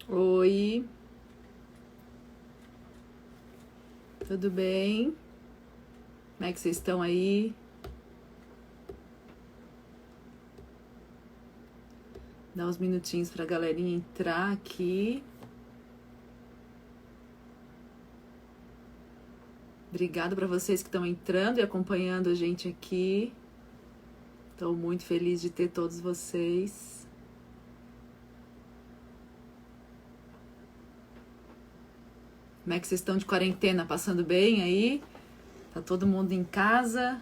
Oi, tudo bem? Como é que vocês estão aí? Dá uns minutinhos pra galerinha entrar aqui. Obrigada para vocês que estão entrando e acompanhando a gente aqui. Estou muito feliz de ter todos vocês. Como é que vocês estão de quarentena? Passando bem aí? Tá todo mundo em casa,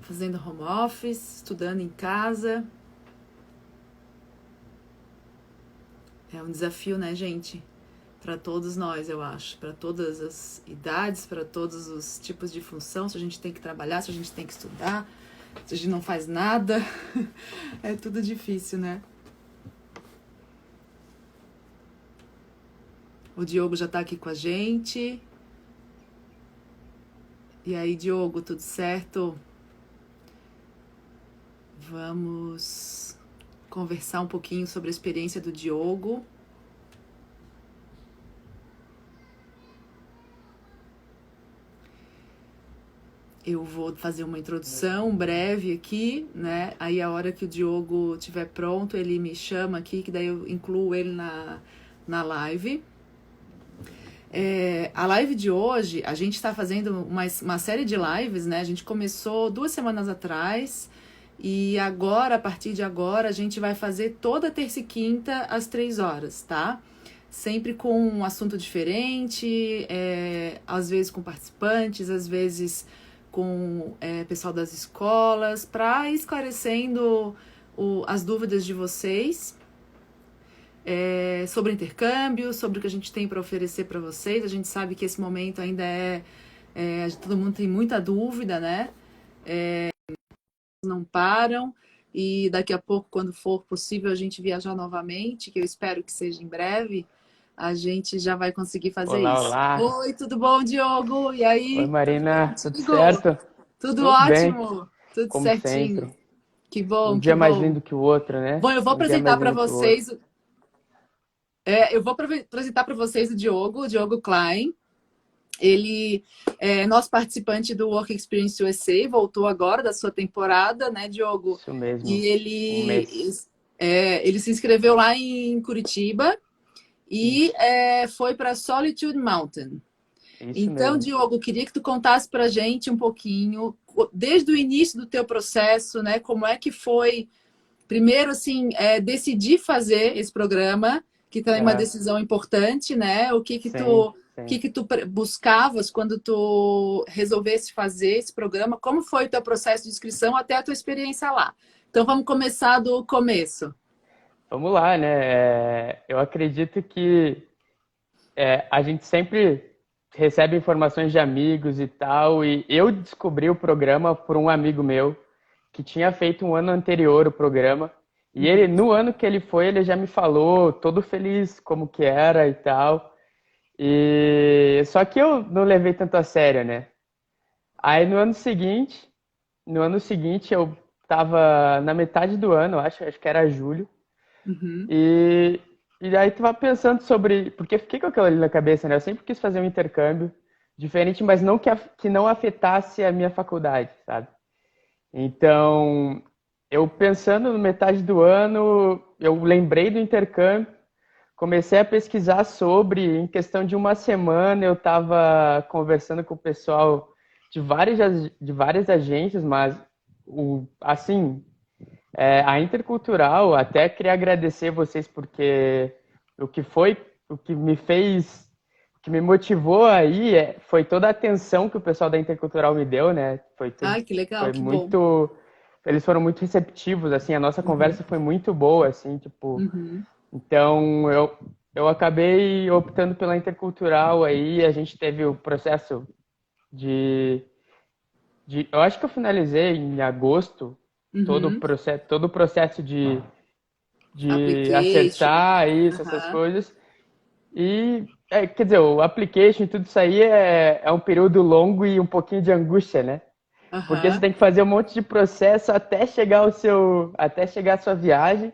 fazendo home office, estudando em casa. É um desafio, né, gente? Para todos nós, eu acho. Para todas as idades, para todos os tipos de função. Se a gente tem que trabalhar, se a gente tem que estudar, se a gente não faz nada. É tudo difícil, né? O Diogo já tá aqui com a gente. E aí, Diogo, tudo certo? Vamos conversar um pouquinho sobre a experiência do Diogo. Eu vou fazer uma introdução breve aqui, né? Aí a hora que o Diogo estiver pronto, ele me chama aqui, que daí eu incluo ele na live. A live de hoje, a gente está fazendo uma série de lives, né? A gente começou 2 semanas atrás e agora, a partir de agora, a gente vai fazer toda terça e quinta às 3 horas, tá? Sempre com um assunto diferente, às vezes com participantes, às vezes com pessoal das escolas, para ir esclarecendo as dúvidas de vocês sobre intercâmbio, sobre o que a gente tem para oferecer para vocês. A gente sabe que esse momento ainda todo mundo tem muita dúvida, né? Não param. E daqui a pouco, quando for possível a gente viajar novamente, que eu espero que seja em breve, a gente já vai conseguir fazer Olá, isso. olá. Oi, tudo bom, Diogo? E Oi, aí, tudo bem Marina. Tudo contigo? certo? Tudo Tudo bem, ótimo? Tudo como certinho? sempre. Que Um bom, que dia mais bom. lindo que o outro, né? Bom, eu vou Um dia apresentar mais para lindo que o outro. vocês. Eu vou apresentar para vocês o Diogo Klein. Ele é nosso participante do Work Experience USA, voltou agora da sua temporada, né, Diogo? Isso E mesmo. Um ele, mês. ele se inscreveu lá em Curitiba e Isso. foi para Solitude Mountain. Isso Então, mesmo. Diogo, queria que tu contasse para a gente um pouquinho, desde o início do teu processo, né, como é que foi, primeiro, assim, decidir fazer esse programa, que também é uma Aham. decisão importante, né? Sim, O que sim. que tu buscavas quando tu resolvesse fazer esse programa? Como foi o teu processo de inscrição até a tua experiência lá? Então, vamos começar do começo. Vamos lá, né? Eu acredito que a gente sempre recebe informações de amigos e tal, e eu descobri o programa por um amigo meu que tinha feito um ano anterior o programa. E ele, Uhum. no ano que ele foi, ele já me falou, todo feliz como que era e tal. E só que eu não levei tanto a sério, né? Aí no ano seguinte eu tava na metade do ano, acho que era julho. Uhum. E e aí tava pensando sobre, porque eu fiquei com aquilo ali na cabeça, né? Eu sempre quis fazer um intercâmbio diferente, mas não que não afetasse a minha faculdade, sabe? Então, eu pensando no metade do ano, eu lembrei do intercâmbio, comecei a pesquisar sobre, em questão de uma semana eu estava conversando com o pessoal de várias agências, mas assim, a Intercultural, até queria agradecer vocês porque o que foi, o que me fez, o que me motivou aí foi toda a atenção que o pessoal da Intercultural me deu, né? Ai, que legal, Foi que bom. muito, eles foram muito receptivos, assim, a nossa Uhum. conversa foi muito boa, assim, tipo, Uhum. então eu acabei optando pela Intercultural aí, a gente teve o processo de, eu acho que eu finalizei em agosto Uhum. todo o processo de Application. acertar isso, essas Aham. coisas. E, quer dizer, o application, tudo isso aí é um período longo e um pouquinho de angústia, né? Porque você Aham. tem que fazer um monte de processo até chegar a sua viagem.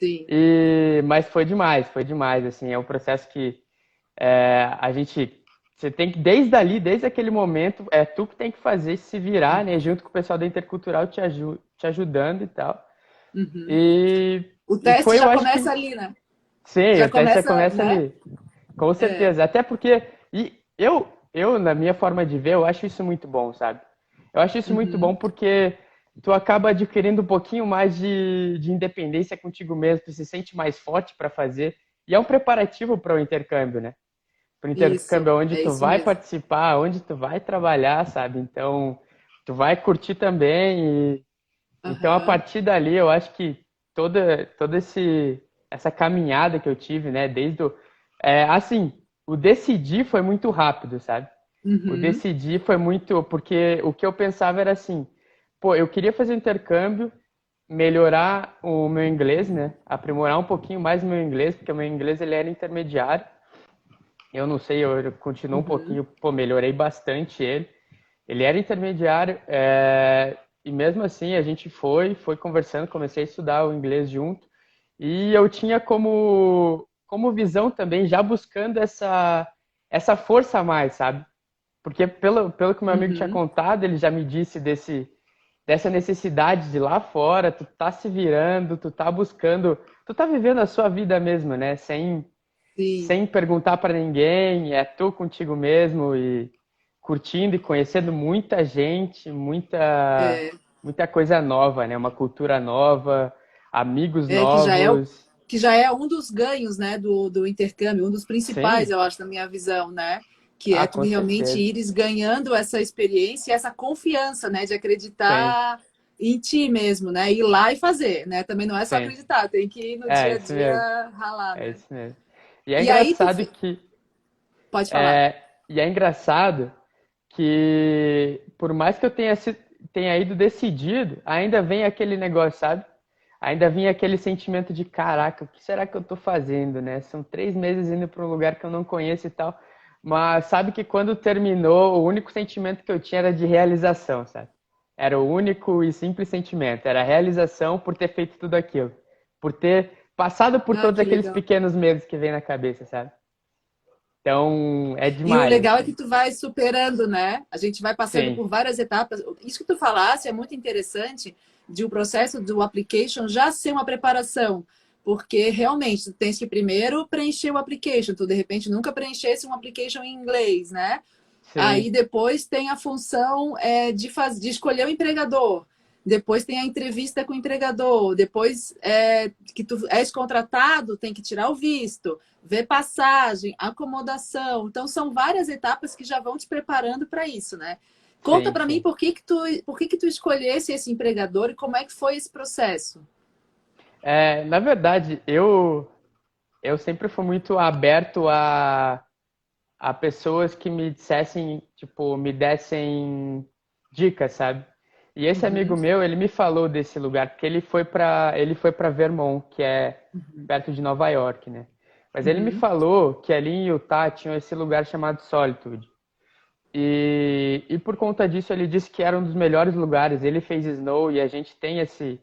Sim. Mas foi demais, assim, é um processo que a gente, você tem que, desde ali, desde aquele momento, é tu que tem que fazer se virar, né, junto com o pessoal da Intercultural te ajudando e tal. Uhum. E, O e teste foi, eu já acho que, começa ali, né? sim, Já o teste já começa, começa né? ali, com É. certeza. Até porque, na minha forma de ver, eu acho isso muito bom, sabe? Eu acho isso muito bom Uhum. porque tu acaba adquirindo um pouquinho mais de independência contigo mesmo, tu se sente mais forte para fazer. E é um preparativo para o intercâmbio, né? Para o Isso, intercâmbio onde é tu isso vai mesmo. participar, onde tu vai trabalhar, sabe? Então, tu vai curtir também. Então, a Aham. partir dali, eu acho que toda essa caminhada que eu tive, né? Assim, o decidir foi muito rápido, sabe? O Uhum. decidir foi muito. Porque o que eu pensava era assim: pô, eu queria fazer intercâmbio, melhorar o meu inglês, né? Aprimorar um pouquinho mais o meu inglês, porque o meu inglês ele era intermediário. Eu não sei, eu continuo um Uhum. pouquinho, pô, melhorei bastante ele. Ele era intermediário, e mesmo assim a gente foi conversando, comecei a estudar o inglês junto, e eu tinha como visão também, já buscando essa força a mais, sabe? Porque pelo que meu amigo tinha Uhum. contado, ele já me disse dessa necessidade de ir lá fora, tu tá se virando, tu tá buscando, tu tá vivendo a sua vida mesmo, né? Sim. Sem perguntar para ninguém, é tu contigo mesmo e curtindo e conhecendo muita gente, É, muita coisa nova, né? Uma cultura nova, amigos é que já é novos. que já é um dos ganhos, né, do intercâmbio, um dos principais, Sim, eu acho, na minha visão, né? Que é tu com realmente certeza. ires ganhando essa experiência, essa confiança, né, de Sim, acreditar em ti mesmo, né? Ir lá e fazer, né? Também não é só sim. acreditar, tem que ir no É dia a isso mesmo. dia ralar, É né? isso mesmo. E é E aí tu engraçado que pode falar. é, e é engraçado que por mais que eu tenha ido decidido, ainda vem aquele negócio, sabe? Ainda vinha aquele sentimento de caraca, o que será que eu tô fazendo, né? São 3 meses indo para um lugar que eu não conheço e tal. Mas sabe que quando terminou, o único sentimento que eu tinha era de realização, sabe? Era o único e simples sentimento, era a realização por ter feito tudo aquilo, por ter passado por Ah, todos que aqueles legal. pequenos medos que vem na cabeça, sabe? Então, é E o demais, legal é assim. que tu vai superando, né? A gente vai passando Sim, por várias etapas. Isso que tu falasse é muito interessante de o processo do application já ser uma preparação. Porque realmente tu tens que primeiro preencher o application. Tu de repente nunca preenchesse um application em inglês, né? sim, Aí depois tem a função de escolher o empregador. Depois tem a entrevista com o empregador. Depois que tu és contratado, tem que tirar o visto, ver passagem, acomodação. Então são várias etapas que já vão te preparando para isso, né? Conta sim, para mim sim. por que tu escolhesse esse empregador e como é que foi esse processo. Na verdade, eu sempre fui muito aberto a pessoas que me dissessem, tipo, me dessem dicas, sabe? E esse amigo Uhum, meu, ele me falou desse lugar, porque ele foi para Vermont, que é uhum, perto de Nova York, né? Mas ele me uhum, falou que ali em Utah tinha esse lugar chamado Solitude. E por conta disso, ele disse que era um dos melhores lugares. Ele fez snow e a gente tem esse,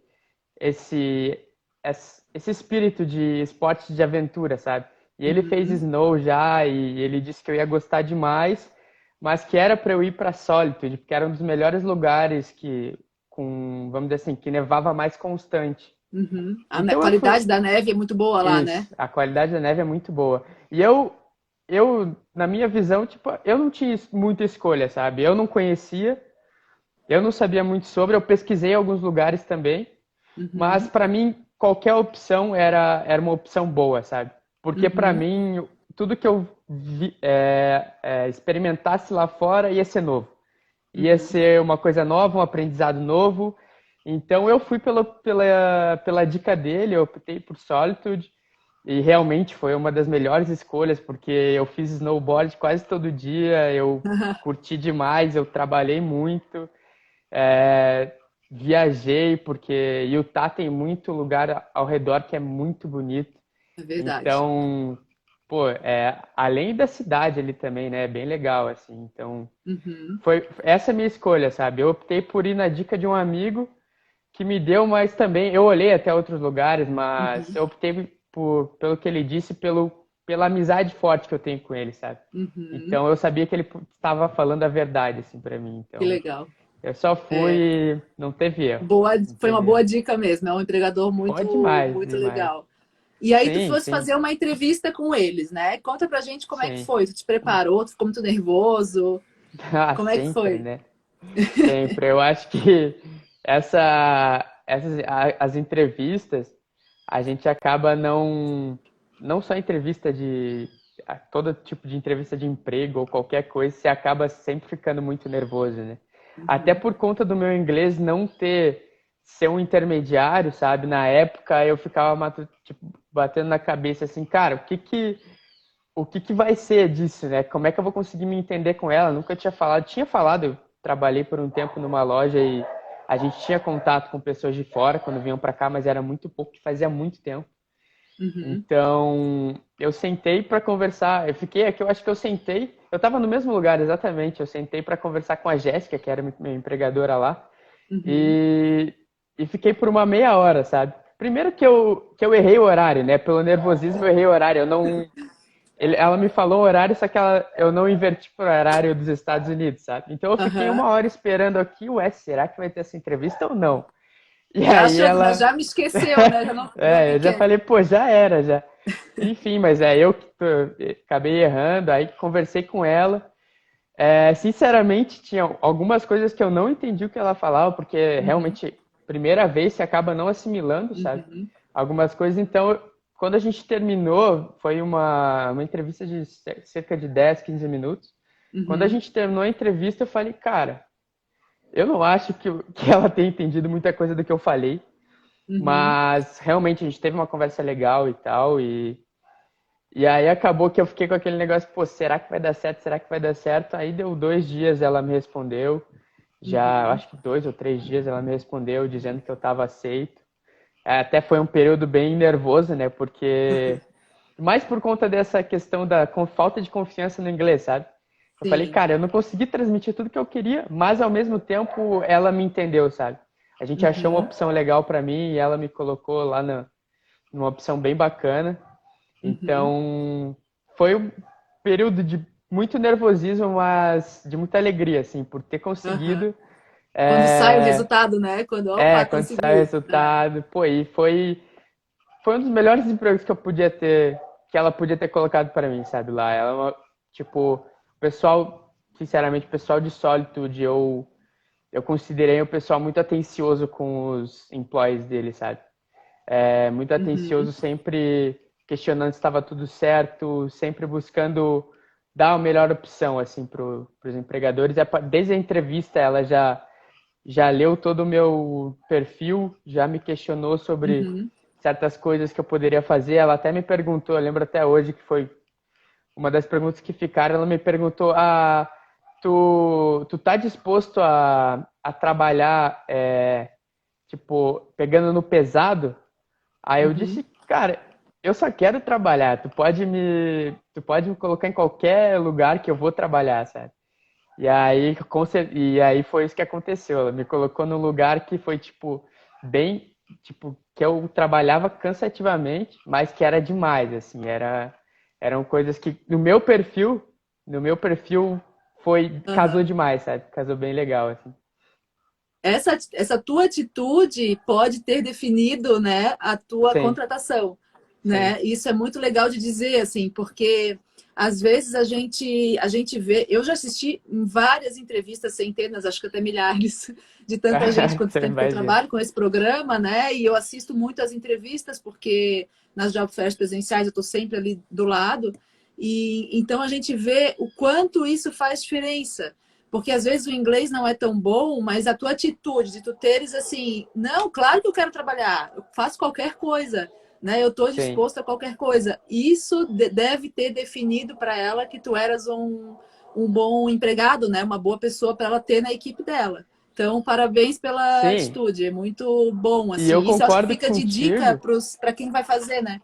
esse espírito de esporte de aventura, sabe? E ele fez uhum. snow já e ele disse que eu ia gostar demais, mas que era para eu ir para Solitude, porque era um dos melhores lugares vamos dizer assim, que nevava mais constante. Uhum. A Então eu fui. qualidade da neve é muito boa lá, né? Isso, a qualidade da neve é muito boa. E na minha visão, tipo, eu não tinha muita escolha, sabe? Eu não conhecia, eu não sabia muito sobre, eu pesquisei alguns lugares também, mas Uhum, para mim qualquer opção era uma opção boa, sabe? Porque para uhum, mim tudo que eu experimentasse lá fora ia ser novo, ia uhum. ser uma coisa nova, um aprendizado novo. Então eu fui pela dica dele, eu optei por Solitude e realmente foi uma das melhores escolhas porque eu fiz snowboard quase todo dia, eu curti demais, eu trabalhei muito. É, Viajei porque Utah tem muito lugar ao redor que é muito bonito. É verdade. Então, pô, além da cidade ali também, né? É bem legal, assim. Então, Uhum, foi essa a minha escolha, sabe? Eu optei por ir na dica de um amigo que me deu, mas também eu olhei até outros lugares, mas Uhum, eu optei pelo que ele disse, pela amizade forte que eu tenho com ele, sabe? uhum. Então eu sabia que ele estava falando a verdade, assim, para mim. Que Então legal. eu só fui É, e não teve erro. boa, Não foi uma teve erro. boa dica mesmo. É um empregador Foi muito, demais, muito demais. legal. E aí tu Sim, fosse sim, fazer uma entrevista com eles, né? Conta pra gente como é que sim. foi. Tu te preparou? Tu ficou muito nervoso? Ah, Como é que sempre, foi? né? Sempre. Eu acho que as entrevistas, a gente acaba não só entrevista todo tipo de entrevista de emprego ou qualquer coisa, você acaba sempre ficando muito nervoso, né? Até Uhum, por conta do meu inglês não ser um intermediário, sabe? Na época eu ficava tipo, batendo na cabeça assim, cara, o que vai ser disso, né? Como é que eu vou conseguir me entender com ela? Nunca tinha falado, eu trabalhei por um tempo numa loja e a gente tinha contato com pessoas de fora quando vinham para cá, mas era muito pouco, que fazia muito tempo. uhum, Então, eu sentei para conversar. Eu fiquei aqui, eu acho que eu sentei, eu estava no mesmo lugar exatamente. Eu sentei para conversar com a Jéssica, que era minha empregadora lá, uhum. e, e fiquei por uma meia hora, sabe? Primeiro que eu errei o horário, né? Pelo nervosismo eu errei o horário. Eu não, ela me falou o horário, só que eu não inverti para o horário dos Estados Unidos, sabe? Então eu fiquei Aham. uma hora esperando aqui, ué, será que vai ter essa entrevista ou não? E Já aí achou, ela. já me esqueceu, né? Já não me Eu já quer. falei, pô, já era, já. Enfim, mas eu que acabei errando, aí conversei com ela. Sinceramente, tinha algumas coisas que eu não entendi o que ela falava, porque Uhum, realmente, primeira vez, você acaba não assimilando, sabe? uhum, Algumas coisas. Então, quando a gente terminou, foi uma entrevista de cerca de 10, 15 minutos. Quando a uhum, gente terminou a entrevista, eu falei, cara, eu não acho que ela tenha entendido muita coisa do que eu falei, uhum, mas realmente a gente teve uma conversa legal e tal, e aí acabou que eu fiquei com aquele negócio, pô, será que vai dar certo? Será que vai dar certo? Aí deu 2 dias, ela me respondeu. Já, eu uhum. acho que 2 ou 3 dias ela me respondeu dizendo que eu estava aceito. Até foi um período bem nervoso, né? Porque mais por conta dessa questão com falta de confiança no inglês, sabe? Eu falei, Sim. cara, eu não consegui transmitir tudo que eu queria, mas ao mesmo tempo ela me entendeu, sabe? A gente achou uma Uhum, opção legal para mim e ela me colocou lá numa opção bem bacana. uhum. Então, foi um período de muito nervosismo, mas de muita alegria, assim, por ter Aham. conseguido. Quando sai o É, resultado, né? Quando, opa, quando sai o conseguiu. É. resultado, pô, e foi um dos melhores empregos que ela podia ter colocado para mim, sabe, lá. Ela, tipo, o pessoal, sinceramente, o pessoal de Solitude, eu considerei um pessoal muito atencioso com os employees dele, sabe? Muito Uhum, atencioso, sempre questionando se estava tudo certo, sempre buscando dar a melhor opção, assim, para os empregadores. Desde a entrevista, ela já leu todo o meu perfil, já me questionou sobre uhum. certas coisas que eu poderia fazer. Ela até me perguntou, eu lembro até hoje que foi uma das perguntas que ficaram, ela me perguntou: tu tá disposto a trabalhar, tipo, pegando no pesado? Aí eu Uhum. disse, cara, eu só quero trabalhar. Tu pode me colocar em qualquer lugar que eu vou trabalhar, sabe? E aí foi isso que aconteceu. Ela me colocou num lugar que foi tipo bem, tipo, que eu trabalhava cansativamente, mas que era demais, assim, eram coisas que no meu perfil casou Aham. demais, sabe? Casou bem legal, assim. Essa tua atitude pode ter definido, né, a tua Sim, contratação, sim. né? Isso é muito legal de dizer, assim, porque às vezes a gente vê. Eu já assisti em várias entrevistas, centenas, acho que até milhares, de tanta gente, quanto Você tempo que eu imagina. trabalho com esse programa, né? E eu assisto muito as entrevistas, porque nas job fairs presenciais eu estou sempre ali do lado. E então a gente vê o quanto isso faz diferença. Porque às vezes o inglês não é tão bom, mas a tua atitude de tu teres assim, não, claro que eu quero trabalhar, eu faço qualquer coisa, né? Eu estou Sim. disposto a qualquer coisa. Isso deve ter definido para ela que tu eras um bom empregado, né? Uma boa pessoa para ela ter na equipe dela. Então, parabéns pela Sim. atitude, é muito bom, E eu assim. Isso eu acho que concordo fica de dica contigo. para quem vai fazer, né?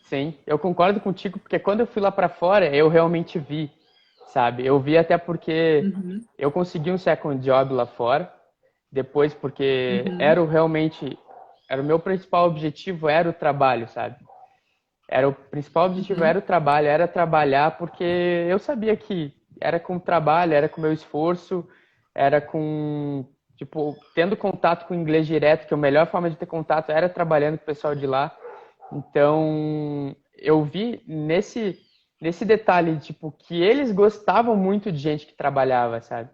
Sim, eu concordo contigo, porque quando eu fui lá para fora, eu realmente vi, sabe? Eu vi até porque Uhum, eu consegui um second job lá fora depois, porque Uhum, era o meu principal objetivo, era o trabalho, sabe? Era o principal objetivo uhum, era o trabalho, era trabalhar, porque eu sabia que era com o trabalho, era com o meu esforço, era com, tipo, tendo contato com o inglês direto, que a melhor forma de ter contato era trabalhando com o pessoal de lá. Então, eu vi nesse detalhe, tipo, que eles gostavam muito de gente que trabalhava, sabe?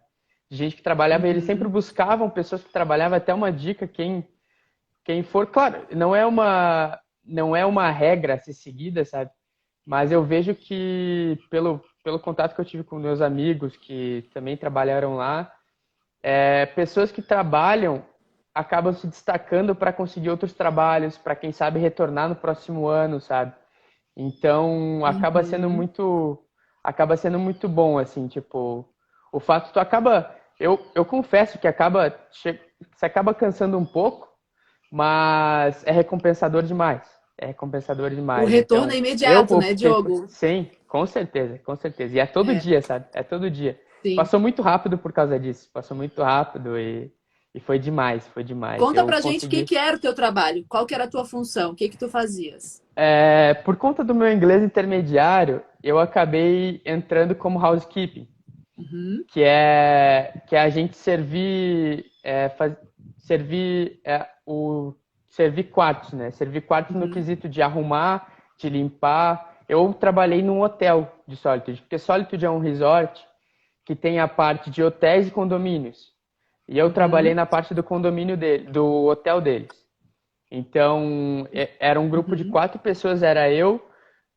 De gente que trabalhava, e eles sempre uhum. buscavam pessoas que trabalhavam, até uma dica, quem for, claro, não é uma regra a ser seguida, sabe? Mas eu vejo que pelo contato que eu tive com meus amigos que também trabalharam lá, pessoas que trabalham acabam se destacando para conseguir outros trabalhos, para quem sabe retornar no próximo ano, sabe? Então Uhum. acaba sendo muito bom assim, tipo, o fato tu acaba, eu confesso que você acaba cansando um pouco, mas é recompensador demais. É recompensador O demais. retorno é Então, eu imediato, né, optei por. Diogo? Sim, com certeza, com certeza. E é todo É, dia, sabe? É todo dia. sim. Passou muito rápido por causa disso. Passou muito rápido e foi demais, foi demais. Conta Eu pra gente o que consegui. que era o teu trabalho, qual que era a tua função, o que que tu fazias? Por conta do meu inglês intermediário, eu acabei entrando como housekeeping, Uhum, que é a gente servir servir quartos, né? Servir quartos no uhum, quesito de arrumar, de limpar. Eu trabalhei num hotel de Solitude, porque Solitude é um resort que tem a parte de hotéis e condomínios. E eu trabalhei uhum, na parte do condomínio dele, do hotel deles. Então, era um grupo de uhum, 4 pessoas, era eu,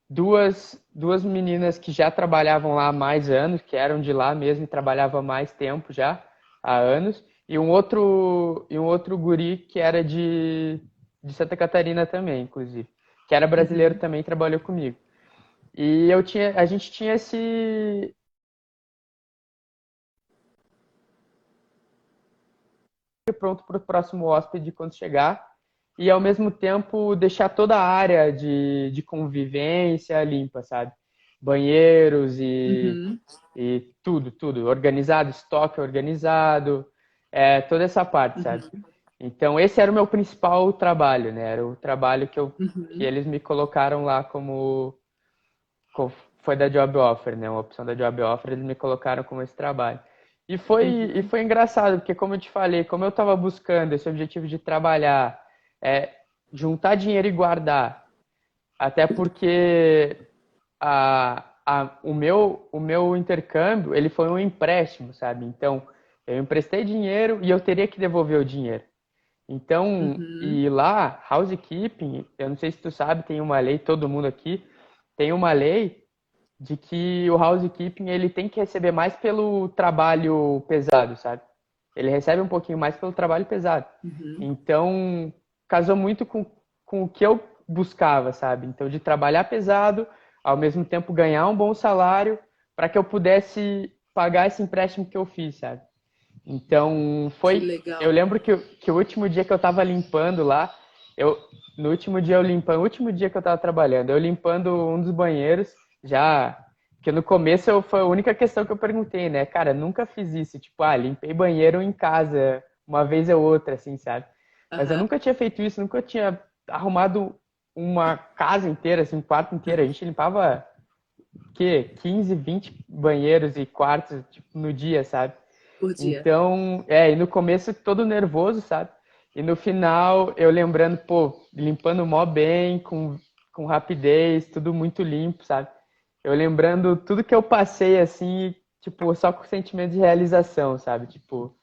duas meninas que já trabalhavam lá há mais anos, que eram de lá mesmo e trabalhavam há mais tempo já, há anos, e um outro guri que era de Santa Catarina também, inclusive, que era brasileiro uhum. também, trabalhou comigo. E a gente tinha esse pronto para o próximo hóspede quando chegar, e ao mesmo tempo deixar toda a área de convivência limpa, sabe? Banheiros Uhum, e tudo, tudo organizado, estoque organizado, toda essa parte, sabe? uhum, Então esse era o meu principal trabalho, né? Era o trabalho que uhum, eles me colocaram lá foi da job offer, né? Uma opção da job offer, eles me colocaram como esse trabalho. E uhum, foi engraçado, porque como eu te falei, como eu estava buscando esse objetivo de trabalhar, é, juntar dinheiro e guardar, até porque o meu intercâmbio, ele foi um empréstimo, sabe? Então, eu emprestei dinheiro e eu teria que devolver o dinheiro. Então, uhum. e lá, housekeeping, eu não sei se tu sabe, tem uma lei, todo mundo aqui tem uma lei de que o housekeeping ele tem que receber mais pelo trabalho pesado, sabe? Ele recebe um pouquinho mais pelo trabalho pesado. Uhum. Então, casou muito com o que eu buscava, sabe? Então, de trabalhar pesado, ao mesmo tempo ganhar um bom salário, para que eu pudesse pagar esse empréstimo que eu fiz, sabe? Então, Que eu legal. lembro que o último dia que eu estava limpando lá, eu, no último dia eu limpando, o último dia que eu estava trabalhando, eu limpando um dos banheiros, já, que no começo foi a única questão que eu perguntei, né? Cara, nunca fiz isso, tipo, limpei banheiro em casa, uma vez ou outra, assim, sabe? Mas eu Aham. nunca tinha feito isso, nunca tinha arrumado uma casa inteira, assim, um quarto inteiro. A gente limpava, o quê? 15, 20 banheiros e quartos, tipo, no dia, sabe? Por dia. Então, e no começo todo nervoso, sabe? E no final eu lembrando, pô, limpando mó bem, com rapidez, tudo muito limpo, sabe? Eu lembrando tudo que eu passei, assim, tipo, só com sentimento de realização, sabe? Tipo,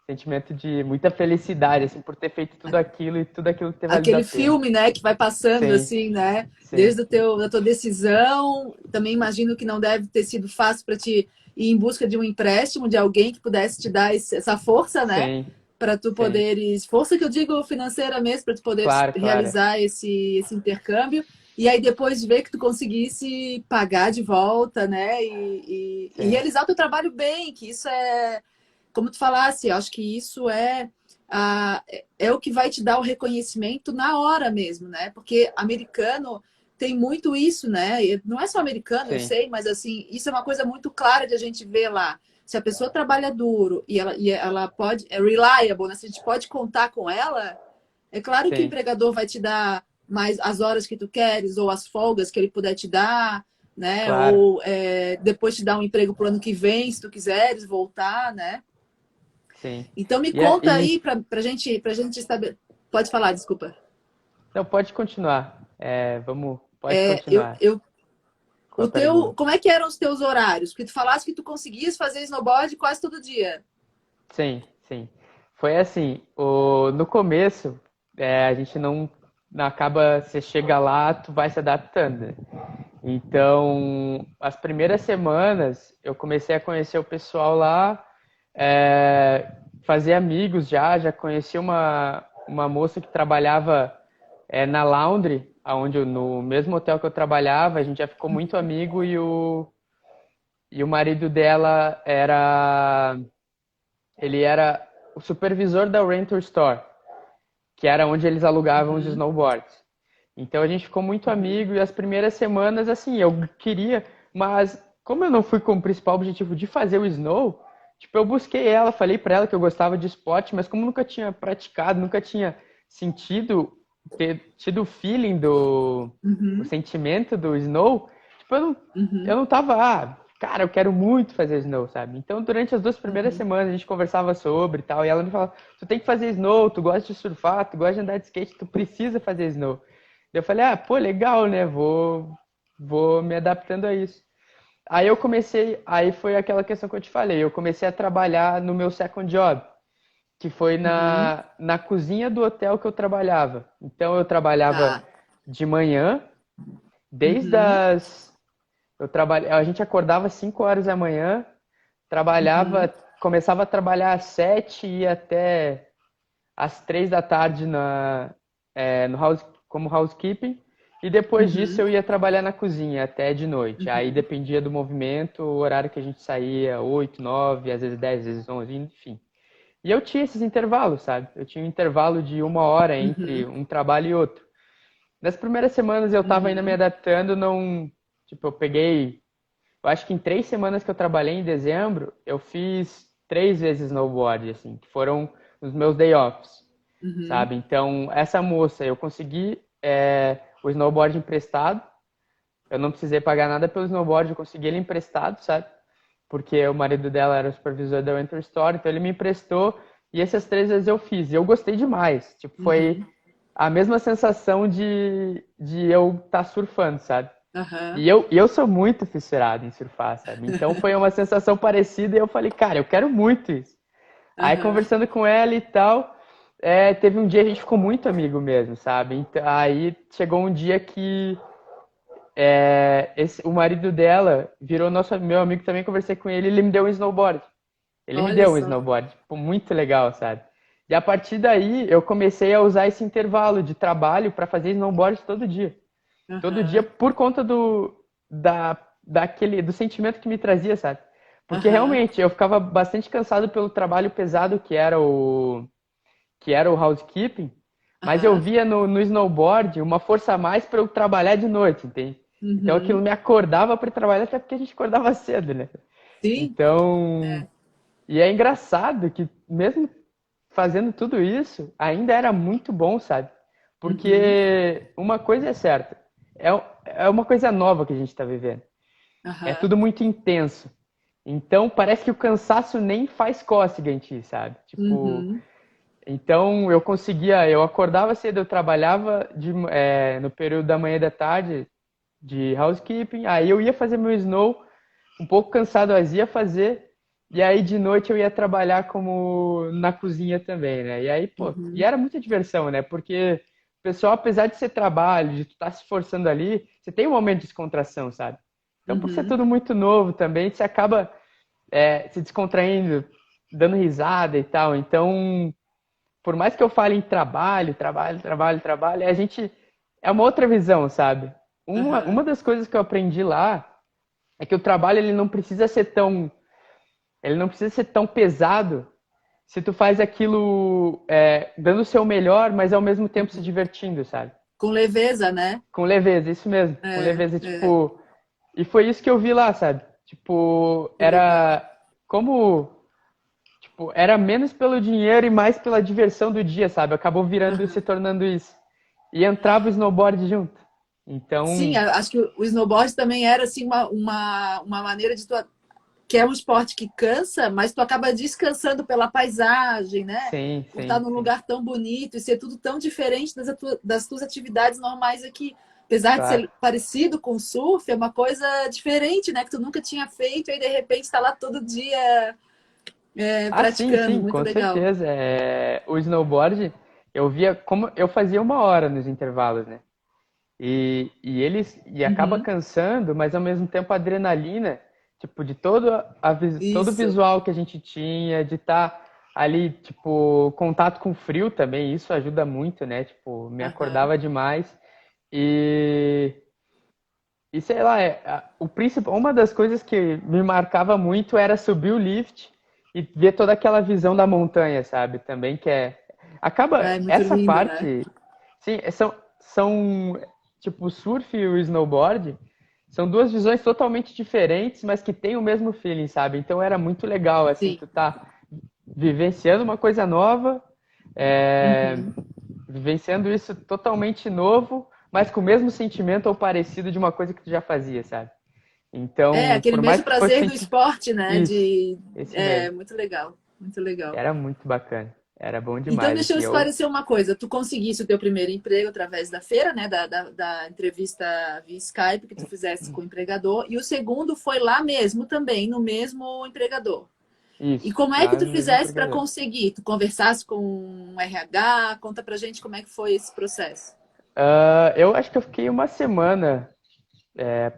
sentimento de muita felicidade, assim, por ter feito tudo aquilo e tudo aquilo ter valido a Aquele pena. filme, né, que vai passando Sim, assim, né? sim, Desde da tua decisão, também imagino que não deve ter sido fácil para te ir em busca de um empréstimo de alguém que pudesse te dar essa força, né? sim, Para tu sim. poderes, força que eu digo financeira mesmo, para tu poderes Claro, claro. realizar esse intercâmbio. E aí depois de ver que tu conseguisse pagar de volta, né? E Sim, realizar o teu trabalho bem, que isso é, como tu falasse, eu acho que isso é o que vai te dar o reconhecimento na hora mesmo, né? Porque americano tem muito isso, né? E não é só americano, eu sim, sei, mas assim, isso é uma coisa muito clara de a gente ver lá. se a pessoa trabalha duro e ela pode, é reliable, né? Se a gente pode contar com ela, é claro que o Sim, empregador vai te dar mais as horas que tu queres ou as folgas que ele puder te dar, né? claro, Ou depois te dar um emprego pro ano que vem, se tu quiseres voltar, né? sim. Então me E, é- conta e aí pra gente estabelecer. Pode falar, desculpa. não, pode continuar. Pode É, eu, continuar eu, com a como pergunta. é que eram os teus horários? Porque tu falaste que tu conseguias fazer snowboard quase todo dia. Sim, sim. Foi assim, no começo, a gente não acaba, você chega lá, tu vai se adaptando, né? Então, as primeiras semanas, eu comecei a conhecer o pessoal lá, fazer amigos já conheci uma moça que trabalhava na Laundry, no mesmo hotel que eu trabalhava, a gente já ficou muito amigo e o marido dela ele era o supervisor da Rental Store, que era onde eles alugavam os Uhum, snowboards. Então a gente ficou muito uhum, amigo e as primeiras semanas, assim, eu queria, mas como eu não fui com o principal objetivo de fazer o snow, tipo, eu busquei ela, falei pra ela que eu gostava de esporte, mas como nunca tinha praticado, nunca tinha sentido, ter tido o feeling o uhum, sentimento do snow, tipo, eu uhum, não tava, cara, eu quero muito fazer snow, sabe? Então, durante as 2 primeiras uhum, semanas, a gente conversava sobre e tal, e ela me falava, tu tem que fazer snow, tu gosta de surfar, tu gosta de andar de skate, tu precisa fazer snow. Eu falei, pô, legal, né? Vou me adaptando a isso. Aí foi aquela questão que eu te falei, eu comecei a trabalhar no meu second job, que foi uhum. na cozinha do hotel que eu trabalhava. Então eu trabalhava Tá. de manhã, desde Uhum, a gente acordava às 5 horas da manhã, uhum, começava a trabalhar às 7 e ia até às 3 da tarde no como housekeeping. E depois disso uhum, eu ia trabalhar na cozinha até de noite. Aí uhum, dependia do movimento, o horário que a gente saía, 8, 9, às vezes 10, às vezes 11, enfim. E eu tinha esses intervalos, sabe? Eu tinha um intervalo de 1 hora entre uhum, um trabalho e outro. Nas primeiras semanas eu estava ainda me uhum, adaptando, não. Tipo, eu acho que em 3 semanas que eu trabalhei em dezembro, eu fiz 3 vezes snowboard, assim, que foram os meus day offs, uhum, sabe? Então, essa moça, eu consegui o snowboard emprestado, eu não precisei pagar nada pelo snowboard, eu consegui ele emprestado, sabe? Porque o marido dela era o supervisor da Winter Store, então ele me emprestou e essas 3 vezes eu fiz. E eu gostei demais. Tipo, foi uhum, a mesma sensação de eu estar surfando, sabe? aham, E eu sou muito fissurado em surfar, sabe? Então foi uma sensação parecida e eu falei, cara, eu quero muito isso. Aí aham, conversando com ela e tal, teve um dia a gente ficou muito amigo mesmo, sabe? Então, aí chegou um dia que o marido dela virou meu amigo também, conversei com ele, ele me deu um snowboard. Ele me olha deu um só. snowboard, tipo, muito legal, sabe? E a partir daí eu comecei a usar esse intervalo de trabalho para fazer snowboard todo dia. Todo dia Aham, por conta do sentimento que me trazia, sabe? Porque aham, realmente eu ficava bastante cansado pelo trabalho pesado que era o housekeeping, mas eu aham, via no snowboard uma força a mais para eu trabalhar de noite, entende? Então aquilo uhum, me acordava para trabalhar, até porque a gente acordava cedo, né? sim, Então, e é engraçado que mesmo fazendo tudo isso, ainda era muito bom, sabe? uhum, Porque uma coisa é certa, é, é uma coisa nova que a gente está vivendo. É aham, tudo muito intenso. Então parece que o cansaço nem faz cócega em ti, sabe? Tipo, uhum, então eu acordava cedo, eu trabalhava no período da manhã e da tarde de housekeeping, aí eu ia fazer meu snow, um pouco cansado, mas ia fazer, e aí de noite eu ia trabalhar como na cozinha também, né? E aí, pô, e uhum, era muita diversão, né? Porque o pessoal, apesar de ser trabalho, de tu estar se esforçando ali, você tem um momento de descontração, sabe? Então, por ser uhum, tudo muito novo também, você acaba se descontraindo, dando risada e tal. Então, por mais que eu fale em trabalho, trabalho, trabalho, trabalho, a gente é uma outra visão, sabe? Uma aham. das coisas que eu aprendi lá é que o trabalho ele não precisa ser tão pesado se tu faz aquilo dando o seu melhor, mas ao mesmo tempo se divertindo, sabe? Com leveza, né? Com leveza, isso mesmo, com É, leveza, é, tipo, e foi isso que eu vi lá, sabe? Tipo, que legal. como, tipo, era menos pelo dinheiro e mais pela diversão do dia, sabe? Acabou virando, se tornando isso. E entrava o snowboard junto. Sim, Então, acho que o snowboard também era assim uma maneira de tu, que é um esporte que cansa, mas tu acaba descansando pela paisagem, né? sim, Por estar sim, num sim. lugar tão bonito e ser tudo tão diferente das tuas atividades normais aqui. Apesar de Claro. ser parecido com o surf, é uma coisa diferente, né? Que tu nunca tinha feito e de repente está lá todo dia Ah, sim, praticando. sim, Muito com legal. certeza. O snowboard, eu via como eu fazia 1 hora nos intervalos, né? E acaba Uhum. cansando, mas ao mesmo tempo a adrenalina, tipo, de todo o Isso. visual que a gente tinha, de estar ali, tipo, contato com frio também, isso ajuda muito, né? Tipo, me Aham. acordava demais. E, e sei lá, o principal, uma das coisas que me marcava muito era subir o lift e ver toda aquela visão da montanha, sabe? Também que acaba É muito essa lindo, né? parte, sim, são tipo o surf e o snowboard, são duas visões totalmente diferentes, mas que têm o mesmo feeling, sabe? Então era muito legal assim, Sim. tu tá vivenciando uma coisa nova, é, Uhum. vivenciando isso totalmente novo, mas com o mesmo sentimento ou parecido de uma coisa que tu já fazia, sabe? É, Então, aquele por mais mesmo que fosse prazer do esporte, né? isso, esse É, mesmo. muito legal. Muito legal. Era muito bacana. Era bom Então, demais, deixa eu assim, eu... esclarecer uma coisa. Tu conseguisse o teu primeiro emprego através da feira, né? Da entrevista via Skype que tu fizesse com o empregador. E o segundo foi lá mesmo também, no mesmo empregador. E Isso, como é que lá tu no mesmo fizesse para empregador. conseguir? Tu conversasse com um RH? Conta pra gente como é que foi esse processo. Eu acho que eu fiquei 1 semana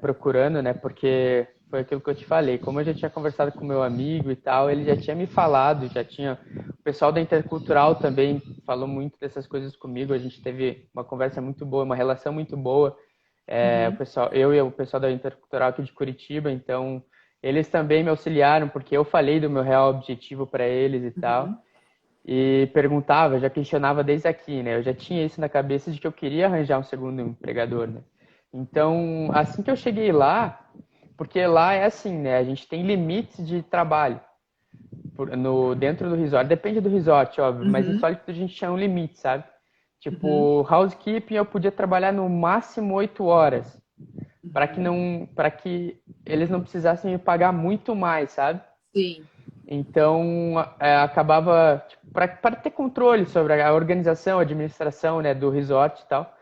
procurando, né? Porque foi aquilo que eu te falei. Como eu já tinha conversado com meu amigo e tal, ele já tinha me falado, já tinha. O pessoal da Intercultural também falou muito dessas coisas comigo. A gente teve uma conversa muito boa, uma relação muito boa. O Uhum, pessoal, eu e o pessoal da Intercultural aqui de Curitiba, então eles também me auxiliaram, porque eu falei do meu real objetivo para eles e tal. uhum, E perguntava, já questionava desde aqui, né? Eu já tinha isso na cabeça de que eu queria arranjar um segundo empregador, né? Então, assim que eu cheguei lá, porque lá é assim, né? A gente tem limites de trabalho dentro do resort. Depende do resort, óbvio, mas em uhum, sólido a gente tinha um limite, sabe? uhum, Tipo, housekeeping eu podia trabalhar no máximo 8 horas, uhum. para que eles não precisassem me pagar muito mais, sabe? Sim. Então, acabava, tipo, para ter controle sobre a organização, a administração, né, do resort e tal.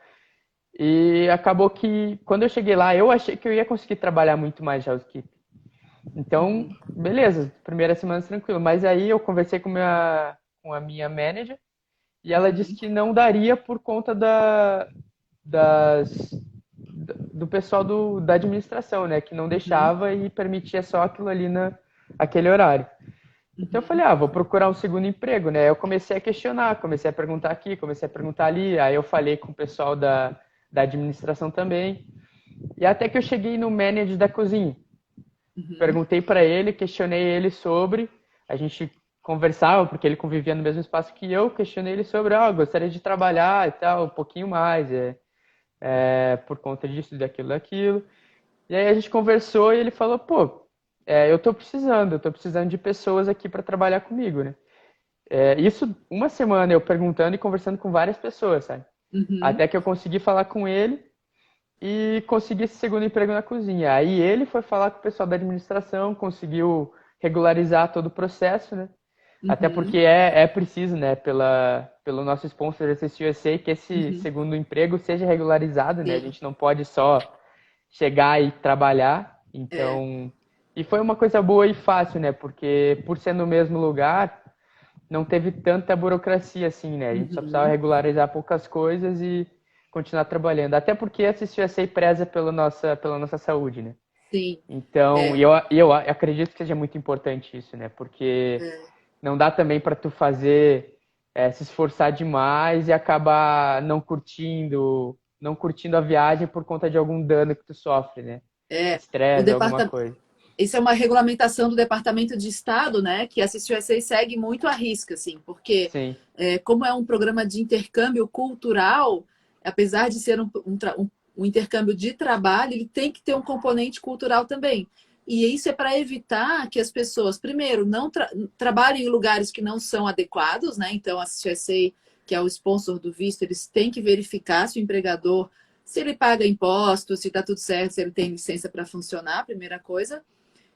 E acabou que, quando eu cheguei lá, eu achei que eu ia conseguir trabalhar muito mais de housekeeping. Então, Uhum, beleza, primeira semana tranquilo. Mas aí eu conversei com a minha manager e ela disse uhum, que não daria por conta das, do pessoal da administração, né? Que não uhum, deixava e permitia só aquilo ali aquele horário. Então eu uhum, falei, vou procurar um segundo emprego, né? Eu comecei a questionar, comecei a perguntar aqui, comecei a perguntar ali. Aí eu falei com o pessoal da administração também. E até que eu cheguei no manager da cozinha. uhum. Perguntei para ele, questionei ele sobre. A gente conversava, porque ele convivia no mesmo espaço que eu. Questionei ele sobre, gostaria de trabalhar e tal, um pouquinho mais, por conta disso, daquilo, daquilo. E aí a gente conversou e ele falou, pô, eu tô precisando de pessoas aqui para trabalhar comigo, né? Isso 1 semana eu perguntando e conversando com várias pessoas, sabe? Uhum. Até que eu consegui falar com ele e consegui esse segundo emprego na cozinha. Aí ele foi falar com o pessoal da administração, conseguiu regularizar todo o processo, né? Até porque Uhum. é preciso, né, pelo nosso sponsor SSC USA, que esse Uhum. segundo emprego seja regularizado, né? A Sim. gente não pode só chegar e trabalhar. É. Então, e foi uma coisa boa e fácil, né? Porque por ser no mesmo lugar, não teve tanta burocracia assim, né? A gente só precisava Uhum. regularizar poucas coisas e continuar trabalhando. Até porque a CCUSA preza pela nossa saúde, né? Sim. Então, É. eu acredito que seja muito importante isso, né? Porque É. não dá também para tu fazer, se esforçar demais e acabar não curtindo a viagem por conta de algum dano que tu sofre, né? É. O Estresse, alguma departamento. coisa. Isso é uma regulamentação do Departamento de Estado, né? Que a CCUSA segue muito à risca, assim, porque Sim, como é um programa de intercâmbio cultural, apesar de ser um intercâmbio de trabalho, ele tem que ter um componente cultural também. E isso é para evitar que as pessoas, primeiro, não trabalhem em lugares que não são adequados, né? Então, a CSA, que é o sponsor do visto, eles têm que verificar se o empregador, se ele paga impostos, se está tudo certo, se ele tem licença para funcionar, primeira coisa.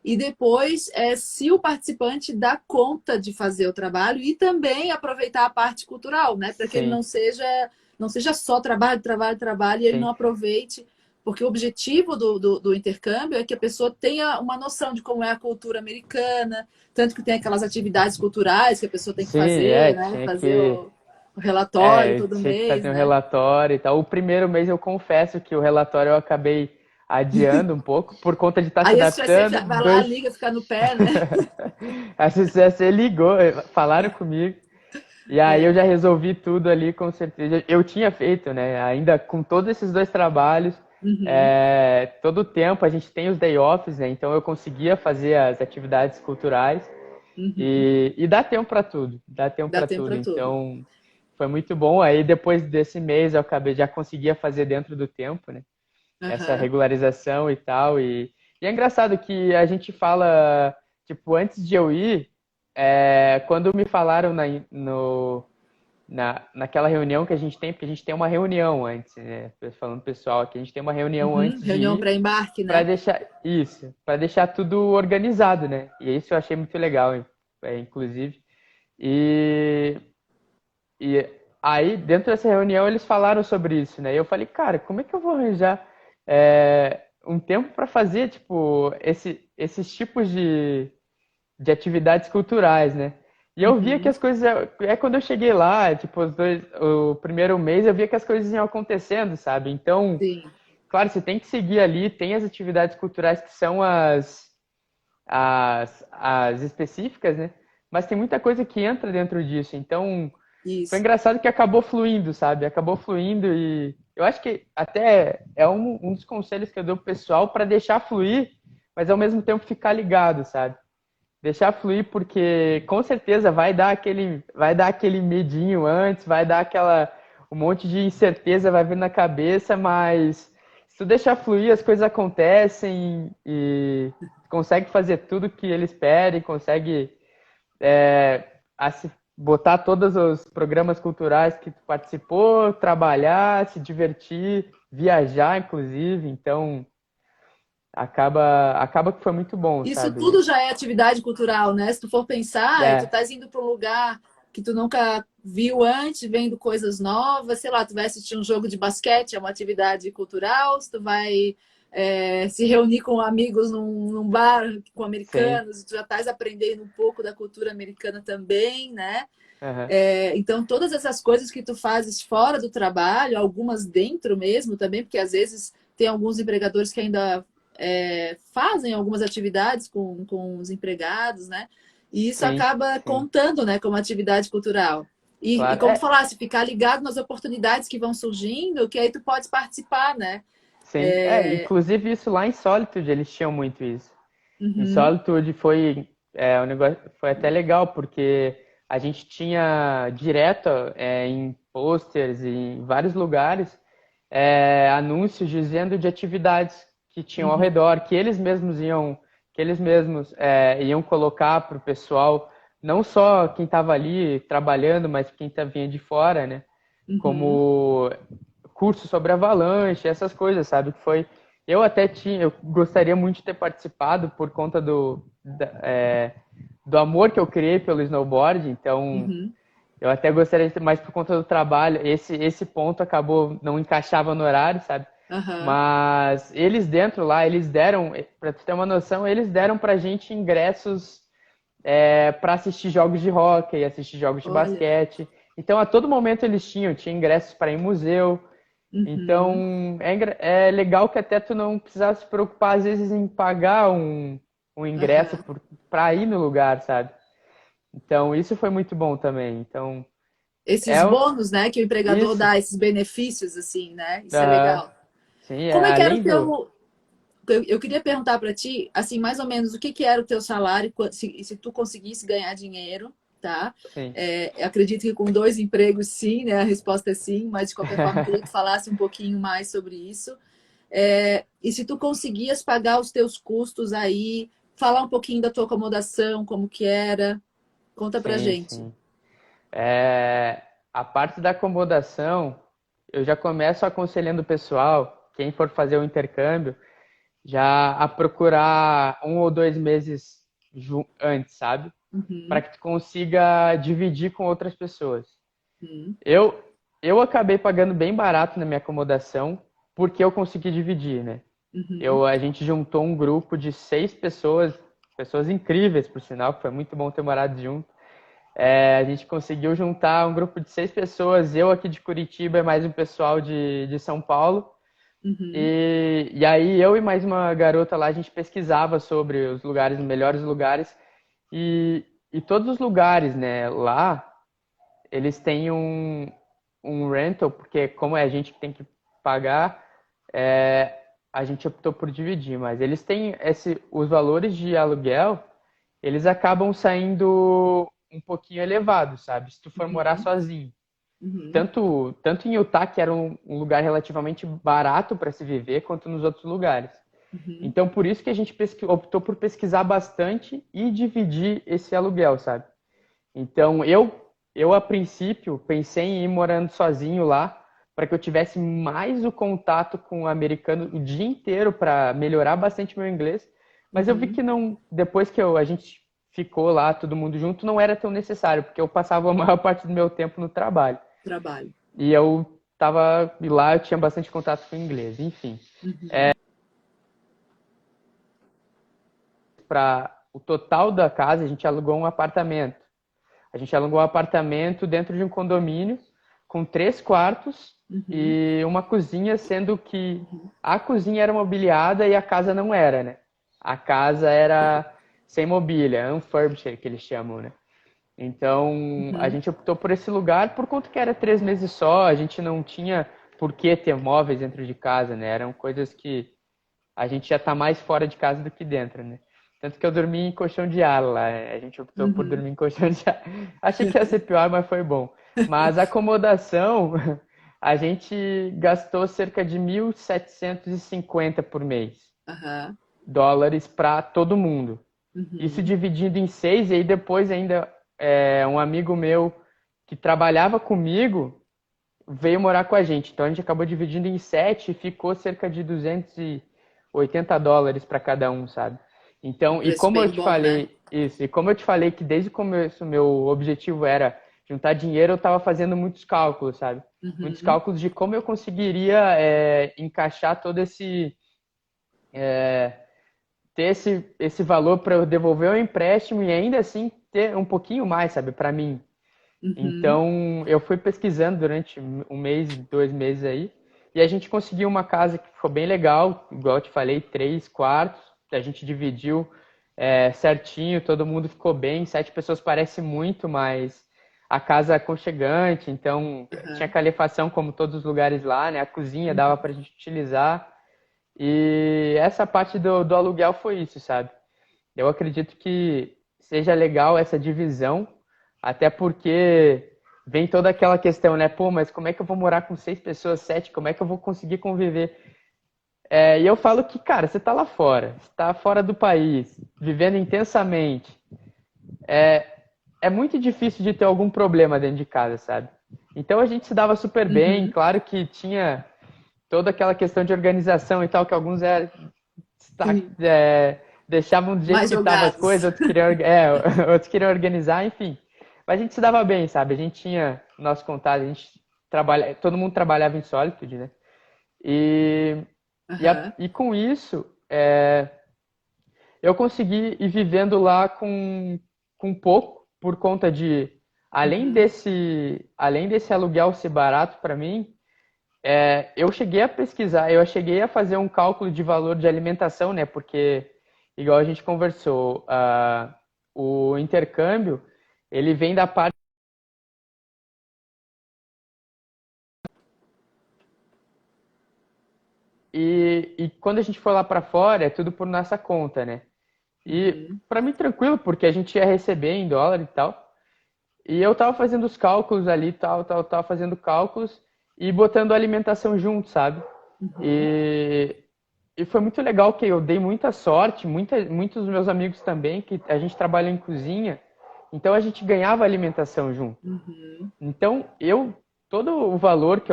E depois, se o participante dá conta de fazer o trabalho e também aproveitar a parte cultural, né? Para que ele Sim, não seja só trabalho, trabalho, trabalho, e ele não sim. aproveite. Porque o objetivo do intercâmbio é que a pessoa tenha uma noção de como é a cultura americana, tanto que tem aquelas atividades culturais que a pessoa tem que Sim, fazer, né? tinha Fazer que. o relatório É, eu todo tinha que mês, fazer um né? relatório e tal. O primeiro mês eu confesso que o relatório eu acabei adiando um pouco por conta de estar se Aí a CSA adaptando. vai lá, liga, fica no pé, né? A CCC ligou, falaram comigo. E aí eu já resolvi tudo ali, com certeza. Eu tinha feito, né? Ainda com todos esses dois trabalhos, Uhum, todo o tempo a gente tem os day offs, né? Então eu conseguia fazer as atividades culturais uhum. e dá tempo para tudo, dá tempo Dá para tempo tudo. para tudo. Então foi muito bom. Aí depois desse mês eu acabei já conseguia fazer dentro do tempo, né? Essa Aham. regularização e tal. E é engraçado que a gente fala, tipo, antes de eu ir, quando me falaram naquela reunião que a gente tem, porque a gente tem uma reunião antes, né? Falando pessoal aqui, a gente tem uma reunião Uhum. antes de Reunião ir para embarque, para né? deixar isso, para deixar tudo organizado, né? E isso eu achei muito legal, inclusive. E, e aí, dentro dessa reunião, eles falaram sobre isso, né? E eu falei, cara, como é que eu vou arranjar um tempo para fazer, tipo, esses tipos de atividades culturais, né? E eu via que Uhum. as coisas. Quando eu cheguei lá, tipo, o primeiro mês, eu via que as coisas iam acontecendo, sabe? Então, Sim, claro, você tem que seguir ali, tem as atividades culturais que são as específicas, né? Mas tem muita coisa que entra dentro disso. Então, foi isso. engraçado que acabou fluindo, sabe? Acabou fluindo e eu acho que até é um dos conselhos que eu dou pro pessoal para deixar fluir, mas ao mesmo tempo ficar ligado, sabe? Deixar fluir porque com certeza vai dar aquele medinho antes, vai dar aquela um monte de incerteza vai vir na cabeça, mas se tu deixar fluir, as coisas acontecem e consegue fazer tudo que eles pedem, consegue botar todos os programas culturais que tu participou, trabalhar, se divertir, viajar, inclusive. Então, acaba que foi muito bom, Isso sabe? tudo já é atividade cultural, né? Se tu for pensar, tu É, estás indo para um lugar que tu nunca viu antes, vendo coisas novas, sei lá, tu vai assistir um jogo de basquete, é uma atividade cultural, se tu vai se reunir com amigos num bar com sim. americanos, tu já estás aprendendo um pouco da cultura americana também, né? Aham. Então, todas essas coisas que tu fazes fora do trabalho, algumas dentro mesmo também, porque às vezes tem alguns empregadores que ainda fazem algumas atividades com os empregados, né? E isso Sim, acaba sim. contando, né, como atividade cultural. E Claro. como tu falasse, ficar ligado nas oportunidades que vão surgindo, que aí tu pode participar, né? Sim. Inclusive isso lá em Solitude, eles tinham muito isso. Em Uhum, Solitude um negócio, foi até legal, porque a gente tinha direto em posters e em vários lugares anúncios dizendo de atividades que tinham ao uhum, redor, que eles mesmos iam colocar para o pessoal, não só quem estava ali trabalhando, mas quem vinha de fora, né? uhum. Como curso sobre avalanche, essas coisas, sabe? Eu gostaria muito de ter participado por conta do amor que eu criei pelo snowboard, então Uhum. eu até gostaria de ter, mais por conta do trabalho, esse ponto acabou, não encaixava no horário, sabe? Aham. Mas eles dentro lá, eles deram, pra tu ter uma noção, eles deram pra gente ingressos para assistir jogos de hóquei, assistir jogos de Olha. basquete. Então, a todo momento eles tinha ingressos para ir em museu. Uhum. Então, é legal que até tu não precisasse se preocupar, às vezes, em pagar um ingresso Aham. para ir no lugar, sabe? Então, isso foi muito bom também. Então, Esses é o- bônus, né, que o empregador isso. dá, esses benefícios, assim, né? Isso é Aham. legal. Sim, Como é que era o além do. teu. Eu queria perguntar para ti, assim, mais ou menos, o que que era o teu salário se tu conseguisse ganhar dinheiro, tá? Sim. Eu acredito que com dois empregos, sim, né? A resposta é sim, mas de qualquer forma, eu queria que tu falasse um pouquinho mais sobre isso. E se tu conseguias pagar os teus custos aí, falar um pouquinho da tua acomodação, como que era, conta pra Sim, gente. sim. A parte da acomodação, eu já começo aconselhando o pessoal, quem for fazer o intercâmbio, já a procurar 1 ou 2 meses antes, sabe? Para Uhum, que tu consiga dividir com outras pessoas. uhum, Eu, eu acabei pagando bem barato na minha acomodação, porque eu consegui dividir, né? uhum. A gente juntou um grupo de 6 pessoas, pessoas incríveis, por sinal, que foi muito bom ter morado junto. A gente conseguiu juntar um grupo de 6 pessoas, eu aqui de Curitiba e mais um pessoal de São Paulo. Uhum, E aí eu e mais uma garota lá, a gente pesquisava sobre os lugares, os melhores lugares. E todos os lugares, né, lá, eles têm um rental, porque como é a gente que tem que pagar, é, a gente optou por dividir, mas eles têm os valores de aluguel, eles acabam saindo um pouquinho elevados, sabe? Se tu for morar uhum, sozinho. uhum, Tanto em Utah, que era um lugar relativamente barato para se viver, quanto nos outros lugares. uhum, Então, por isso que a gente optou por pesquisar bastante e dividir esse aluguel, sabe? Então, eu a princípio pensei em ir morando sozinho lá, para que eu tivesse mais o contato com o americano o dia inteiro para melhorar bastante meu inglês. Mas eu vi uhum. que não, depois que a gente ficou lá, todo mundo junto, não era tão necessário, porque eu passava a maior parte do meu tempo no trabalho. Trabalho. E eu tava e lá, eu tinha bastante contato com o inglês, enfim. Uhum, Para o total da casa, a gente alugou um apartamento. A gente alugou um apartamento dentro de um condomínio com 3 quartos uhum, e uma cozinha, sendo que uhum, a cozinha era mobiliada e a casa não era, né? A casa era sem mobília, unfurbished, que eles chamam, né? Então, a uhum. gente optou por esse lugar por conta que era 3 meses só, a gente não tinha por que ter móveis dentro de casa, né? Eram coisas que a gente já está mais fora de casa do que dentro, né? Tanto que eu dormi em colchão de ar lá. A gente optou por Uhum. dormir em colchão de ar. Achei que ia ser pior, mas foi bom. Mas a acomodação, a gente gastou cerca de 1.750 por mês, Aham. dólares para todo mundo. Isso Uhum. dividido em 6, e aí depois ainda um amigo meu que trabalhava comigo veio morar com a gente. Então a gente acabou dividindo em 7 e ficou cerca de US$ 280 para cada um, sabe? Um Então, e preço como eu bem te bom, né? falei, isso, e como eu te falei que desde o começo meu objetivo era juntar dinheiro, eu estava fazendo muitos cálculos, sabe? Muitos Uhum. cálculos de como eu conseguiria encaixar todo ter esse valor para eu devolver o empréstimo e ainda assim ter um pouquinho mais, sabe, para mim. Uhum. Então, eu fui pesquisando durante 1 mês, 2 meses aí, e a gente conseguiu uma casa que ficou bem legal, igual eu te falei, 3 quartos, a gente dividiu certinho, todo mundo ficou bem, 7 pessoas parece muito, mas a casa é aconchegante, então tinha Aham. calefação como todos os lugares lá, né? A cozinha dava Uhum. pra gente utilizar, e essa parte do aluguel foi isso, sabe? Eu acredito que seja legal essa divisão, até porque vem toda aquela questão, né? Pô, mas como é que eu vou morar com 6 pessoas, 7? Como é que eu vou conseguir conviver? E eu falo que, cara, você tá lá fora, você tá fora do país, vivendo intensamente. É muito difícil de ter algum problema dentro de casa, sabe? Então a gente se dava super bem, Uhum. claro que tinha toda aquela questão de organização e tal, que alguns Sim. deixavam do jeito Mais que estavam as jogados. coisas, outros queriam organizar, enfim. Mas a gente se dava bem, sabe? A gente tinha nosso contato, a gente todo mundo trabalhava em Solitude, né? E, Aham. e com isso, eu consegui ir vivendo lá com pouco, por conta de, Uhum. além desse aluguel ser barato para mim, eu cheguei a pesquisar, eu cheguei a fazer um cálculo de valor de alimentação, né? Porque, igual a gente conversou, o intercâmbio, ele vem da parte. E quando a gente for lá para fora, é tudo por nossa conta, né? E Uhum. para mim, tranquilo, porque a gente ia receber em dólar e tal. E eu tava fazendo os cálculos ali, tal, tava fazendo cálculos e botando a alimentação junto, sabe? Uhum. E, e foi muito legal que eu dei muita sorte, muitos dos meus amigos também, que a gente trabalha em cozinha, então a gente ganhava alimentação junto. Uhum. Então, todo o valor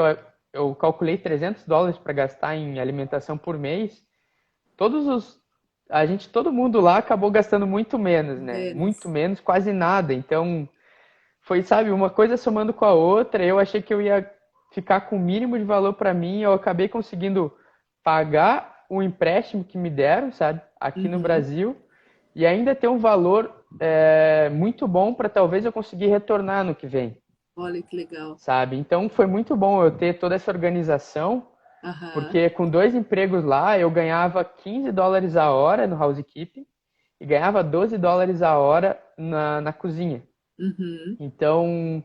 eu calculei US$ 300 para gastar em alimentação por mês, todos os, todo mundo lá acabou gastando muito menos, né? Muito Menos. menos, quase nada. Então, foi, sabe, uma coisa somando com a outra. Eu achei que eu ia ficar com o mínimo de valor para mim. Eu acabei conseguindo pagar o empréstimo que me deram, sabe, aqui no Uhum. Brasil, e ainda ter um valor muito bom para talvez eu conseguir retornar no que vem, Olha que legal. sabe? Então foi muito bom eu ter toda essa organização, Aham. porque com 2 empregos lá eu ganhava US$ 15 a hora no housekeeping e ganhava US$ 12 a hora na cozinha. Uhum. Então,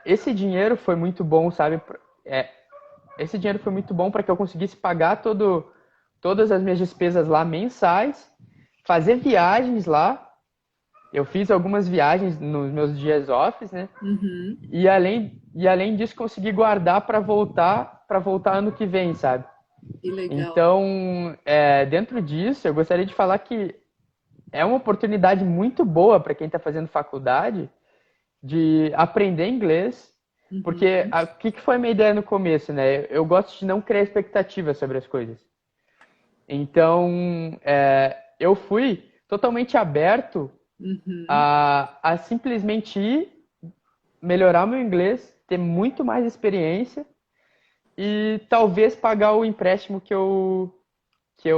esse dinheiro foi muito bom, sabe? É, esse dinheiro foi muito bom para que eu conseguisse pagar todas as minhas despesas lá mensais, fazer viagens lá. Eu fiz algumas viagens nos meus dias off, né? Uhum. E além disso, consegui guardar para voltar ano que vem, sabe? Que legal. Então, dentro disso, eu gostaria de falar que é uma oportunidade muito boa para quem está fazendo faculdade de aprender inglês, porque Uhum. o que foi a minha ideia no começo, né? Eu gosto de não criar expectativas sobre as coisas. Então, eu fui totalmente aberto Uhum. a simplesmente ir, melhorar meu inglês, ter muito mais experiência e talvez pagar o empréstimo que eu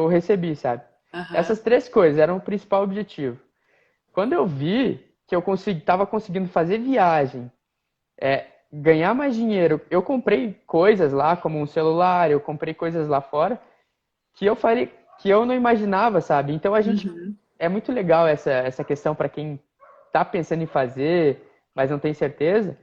recebi, sabe? Aham. Essas três coisas eram o principal objetivo. Quando eu vi que eu estava conseguindo fazer viagem, ganhar mais dinheiro, eu comprei coisas lá, como um celular, eu comprei coisas lá fora, que eu falei que eu não imaginava, sabe? Então Uhum. é muito legal essa questão para quem está pensando em fazer, mas não tem certeza,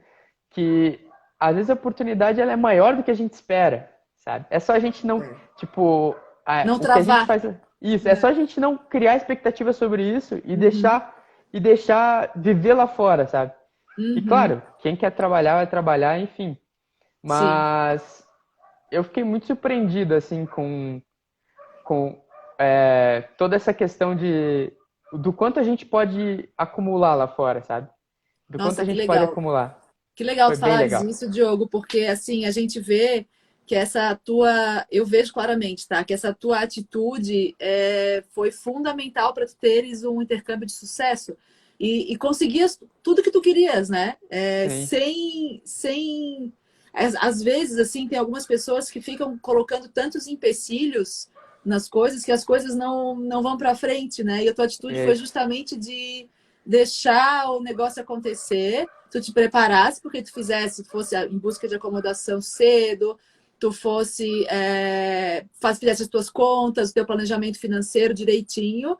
que às vezes a oportunidade ela é maior do que a gente espera, sabe? É só a gente não, É. tipo, Não o que a gente travar, faz isso, é só né? a gente não criar expectativa sobre isso e Uhum. deixar viver lá fora, sabe? E Uhum. claro, quem quer trabalhar vai trabalhar, enfim. Sim. Mas eu fiquei muito surpreendido assim com toda essa questão do quanto a gente pode acumular lá fora, sabe? Do quanto a Nossa, que gente pode legal. acumular. Que legal Foi tu bem falares legal. isso, Diogo, porque assim a gente vê que essa tua, eu vejo claramente, tá? Que essa tua atitude foi fundamental para tu teres um intercâmbio de sucesso e conseguias tudo que tu querias, né? Sim, Sem às vezes assim tem algumas pessoas que ficam colocando tantos empecilhos nas coisas que as coisas não vão para frente, né? E a tua atitude foi isso. justamente de deixar o negócio acontecer, tu te preparasse porque tu fosse em busca de acomodação cedo, tu fizesse as tuas contas, o teu planejamento financeiro direitinho,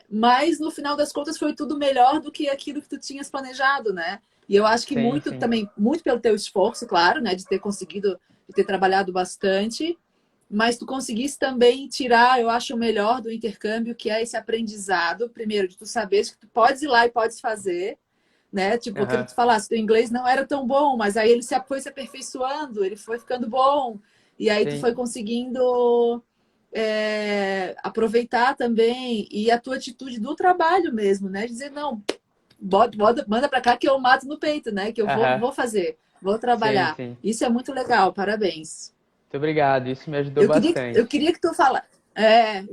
mas no final das contas foi tudo melhor do que aquilo que tu tinhas planejado, né? E eu acho que Sim, muito sim. também, muito pelo teu esforço, claro, né, de ter conseguido, de ter trabalhado bastante, mas tu conseguisse também tirar, eu acho, o melhor do intercâmbio, que é esse aprendizado, primeiro, de tu saberes que tu podes ir lá e podes fazer, né? Tipo, aquilo Aham. que tu falasse, o inglês não era tão bom, mas aí ele foi se aperfeiçoando, ele foi ficando bom, e aí tu Sim, foi conseguindo aproveitar também, e a tua atitude do trabalho mesmo, né? Dizer, não, manda pra cá que eu mato no peito, né? Que eu aham. vou fazer, vou Sim, trabalhar. sim. Isso é muito legal, parabéns. Muito obrigado. Isso me ajudou Eu bastante. queria que eu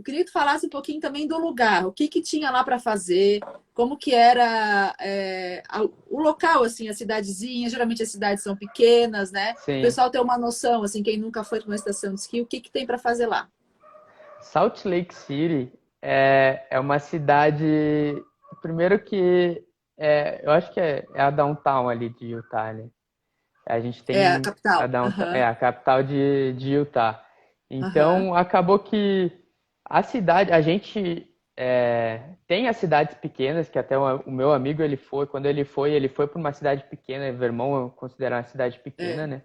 queria que tu falasse um pouquinho também do lugar, o que que tinha lá para fazer, como que era o local, assim, a cidadezinha. Geralmente as cidades são pequenas, né? O Sim. pessoal tem uma noção, assim, quem nunca foi para uma estação de esqui, o que que tem para fazer lá? Salt Lake City é uma cidade. Primeiro que eu acho que é a downtown ali de Utah, né? A gente É a tem a capital. downtown, Aham, a capital de Utah. aham. Então acabou que a cidade, a gente tem as cidades pequenas, que até o meu amigo quando ele foi para uma cidade pequena, Vermont eu considero uma cidade pequena, É. né?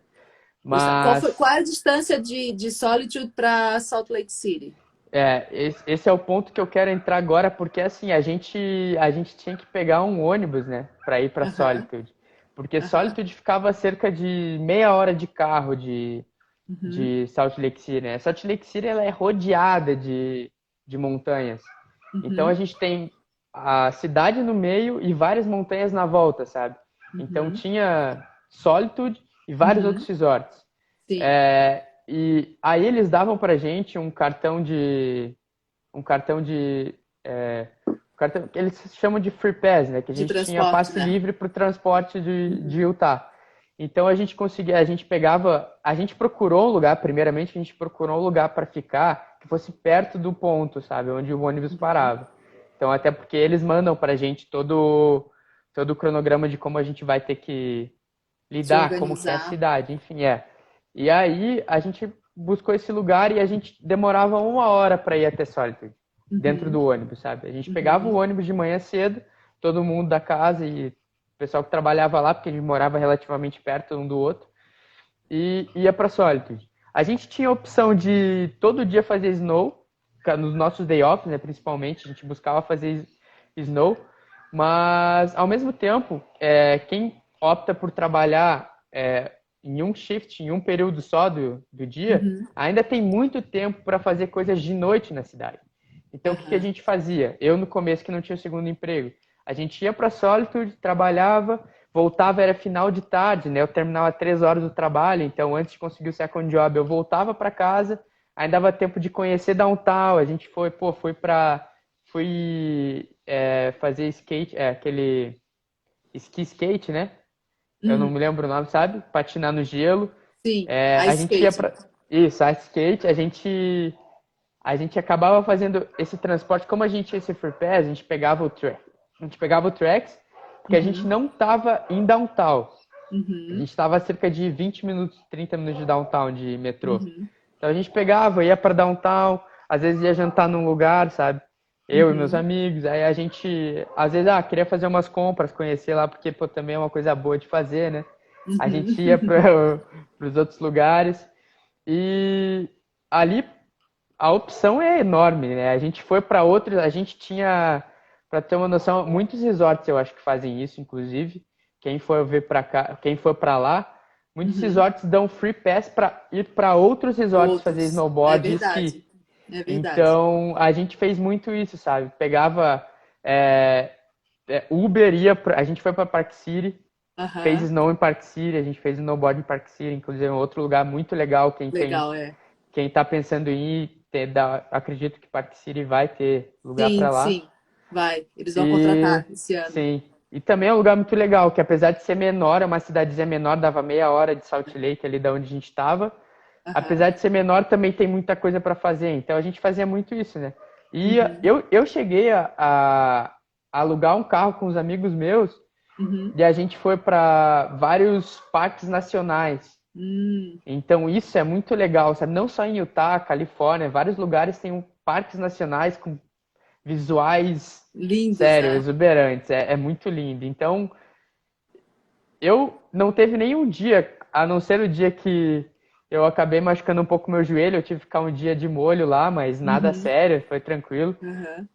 Qual Mas é a distância de Solitude para Salt Lake City? esse é o ponto que eu quero entrar agora, porque assim, a gente tinha que pegar um ônibus, né, para ir para Aham, Solitude. Porque aham. Solitude ficava a cerca de meia hora de carro de Uhum. de Salt Lake City, né? Salt Lake City ela é rodeada de montanhas. Então a Uhum. gente tem a cidade no meio e várias montanhas na volta, sabe? Então Uhum. tinha Solitude e vários outros Uhum. resorts. Sim. E aí eles davam pra gente um cartão que eles chamam de Free Pass, né? Que a De gente tinha transporte, passe né? livre para o transporte de Uhum. Utah. Então a gente conseguia, a gente procurou um lugar, primeiramente a gente procurou um lugar para ficar que fosse perto do ponto, sabe, onde o ônibus Uhum. parava. Então até porque eles mandam para a gente todo o cronograma de como a gente vai ter que Se lidar, como que é a organizar. cidade, enfim, é. E aí a gente buscou esse lugar e a gente demorava 1 hora para ir até Solitude, dentro Uhum. do ônibus, sabe? A gente pegava o Uhum. ônibus de manhã cedo, todo mundo da casa e o pessoal que trabalhava lá, porque a gente morava relativamente perto um do outro, e ia para Solitude. A gente tinha a opção de todo dia fazer snow, nos nossos day offs, né, principalmente, a gente buscava fazer snow, mas ao mesmo tempo, quem opta por trabalhar em um shift, em um período só do dia, Uhum. ainda tem muito tempo para fazer coisas de noite na cidade. Então, o que a Aham. gente fazia? Eu, no começo, que não tinha o segundo emprego, a gente ia para Solitude, trabalhava, voltava, era final de tarde, né? Eu terminava 3 horas do trabalho, então antes de conseguir o second job, eu voltava para casa, ainda dava tempo de conhecer downtown. A gente fui fazer skate, aquele ski skate, né? Eu não Uhum. me lembro o nome, sabe? Patinar no gelo. Sim. A Ice gente ia skate. para isso, ice skate. A gente acabava fazendo esse transporte, como a gente tinha esse free pass, a gente pegava o tracks, porque a gente Uhum. não estava em downtown. A Uhum. gente estava a cerca de 20 minutos, 30 minutos de downtown de metrô. Uhum. Então a gente pegava, ia para downtown, às vezes ia jantar num lugar, sabe? Eu e meus Uhum. amigos, aí a gente, às vezes, queria fazer umas compras, conhecer lá, porque pô, também é uma coisa boa de fazer, né? A gente ia Uhum. para os outros lugares e ali a opção é enorme, né? A gente foi para outros, a gente tinha, para ter uma noção, muitos resorts eu acho que fazem isso, inclusive. Quem for ver para cá, quem for para lá, muitos Uhum. resorts dão free pass para ir para outros resorts fazer Outros. É snowboard e esqui. verdade. É verdade. Então a gente fez muito isso, sabe? Pegava é, Uber, a gente foi para Park City, fez Aham. snow em Park City, a gente fez snowboard em Park City, inclusive é um outro lugar muito legal. Legal, é. Quem está pensando em ir, acredito que Park City vai ter lugar Sim, para lá. sim. Vai. Eles vão E contratar esse ano. sim. E também é um lugar muito legal, que apesar de ser menor, é uma cidadezinha menor, dava meia hora de Salt Lake ali da onde a gente estava. Aham. Apesar de ser menor, também tem muita coisa para fazer. Então a gente fazia muito isso, né? E Uhum. eu cheguei a alugar um carro com os amigos meus Uhum. e a gente foi para vários parques nacionais. Hum. Então isso é muito legal, sabe? Não só em Utah, Califórnia, vários lugares têm parques nacionais com visuais, Lindos, sério, né? exuberantes. É muito lindo. Então eu não teve nenhum dia, a não ser o dia que eu acabei machucando um pouco meu joelho, eu tive que ficar um dia de molho lá, mas nada Uhum. sério, foi tranquilo. Aham.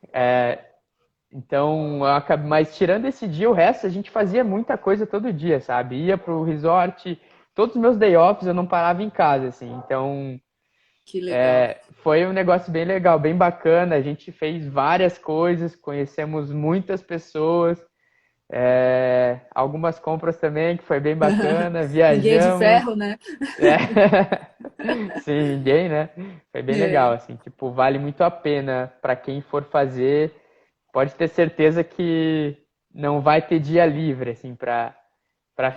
Então, mas tirando esse dia, o resto a gente fazia muita coisa todo dia, sabe? Ia pro resort, todos os meus day offs eu não parava em casa, assim. Então, Que legal. foi um negócio bem legal, bem bacana. A gente fez várias coisas, conhecemos muitas pessoas, algumas compras também, que foi bem bacana. Ninguém é de Viajamos. ferro, né? É. Sim, ninguém, né? Foi bem legal, É. assim, tipo, vale muito a pena para quem for fazer. Pode ter certeza que não vai ter dia livre, assim, para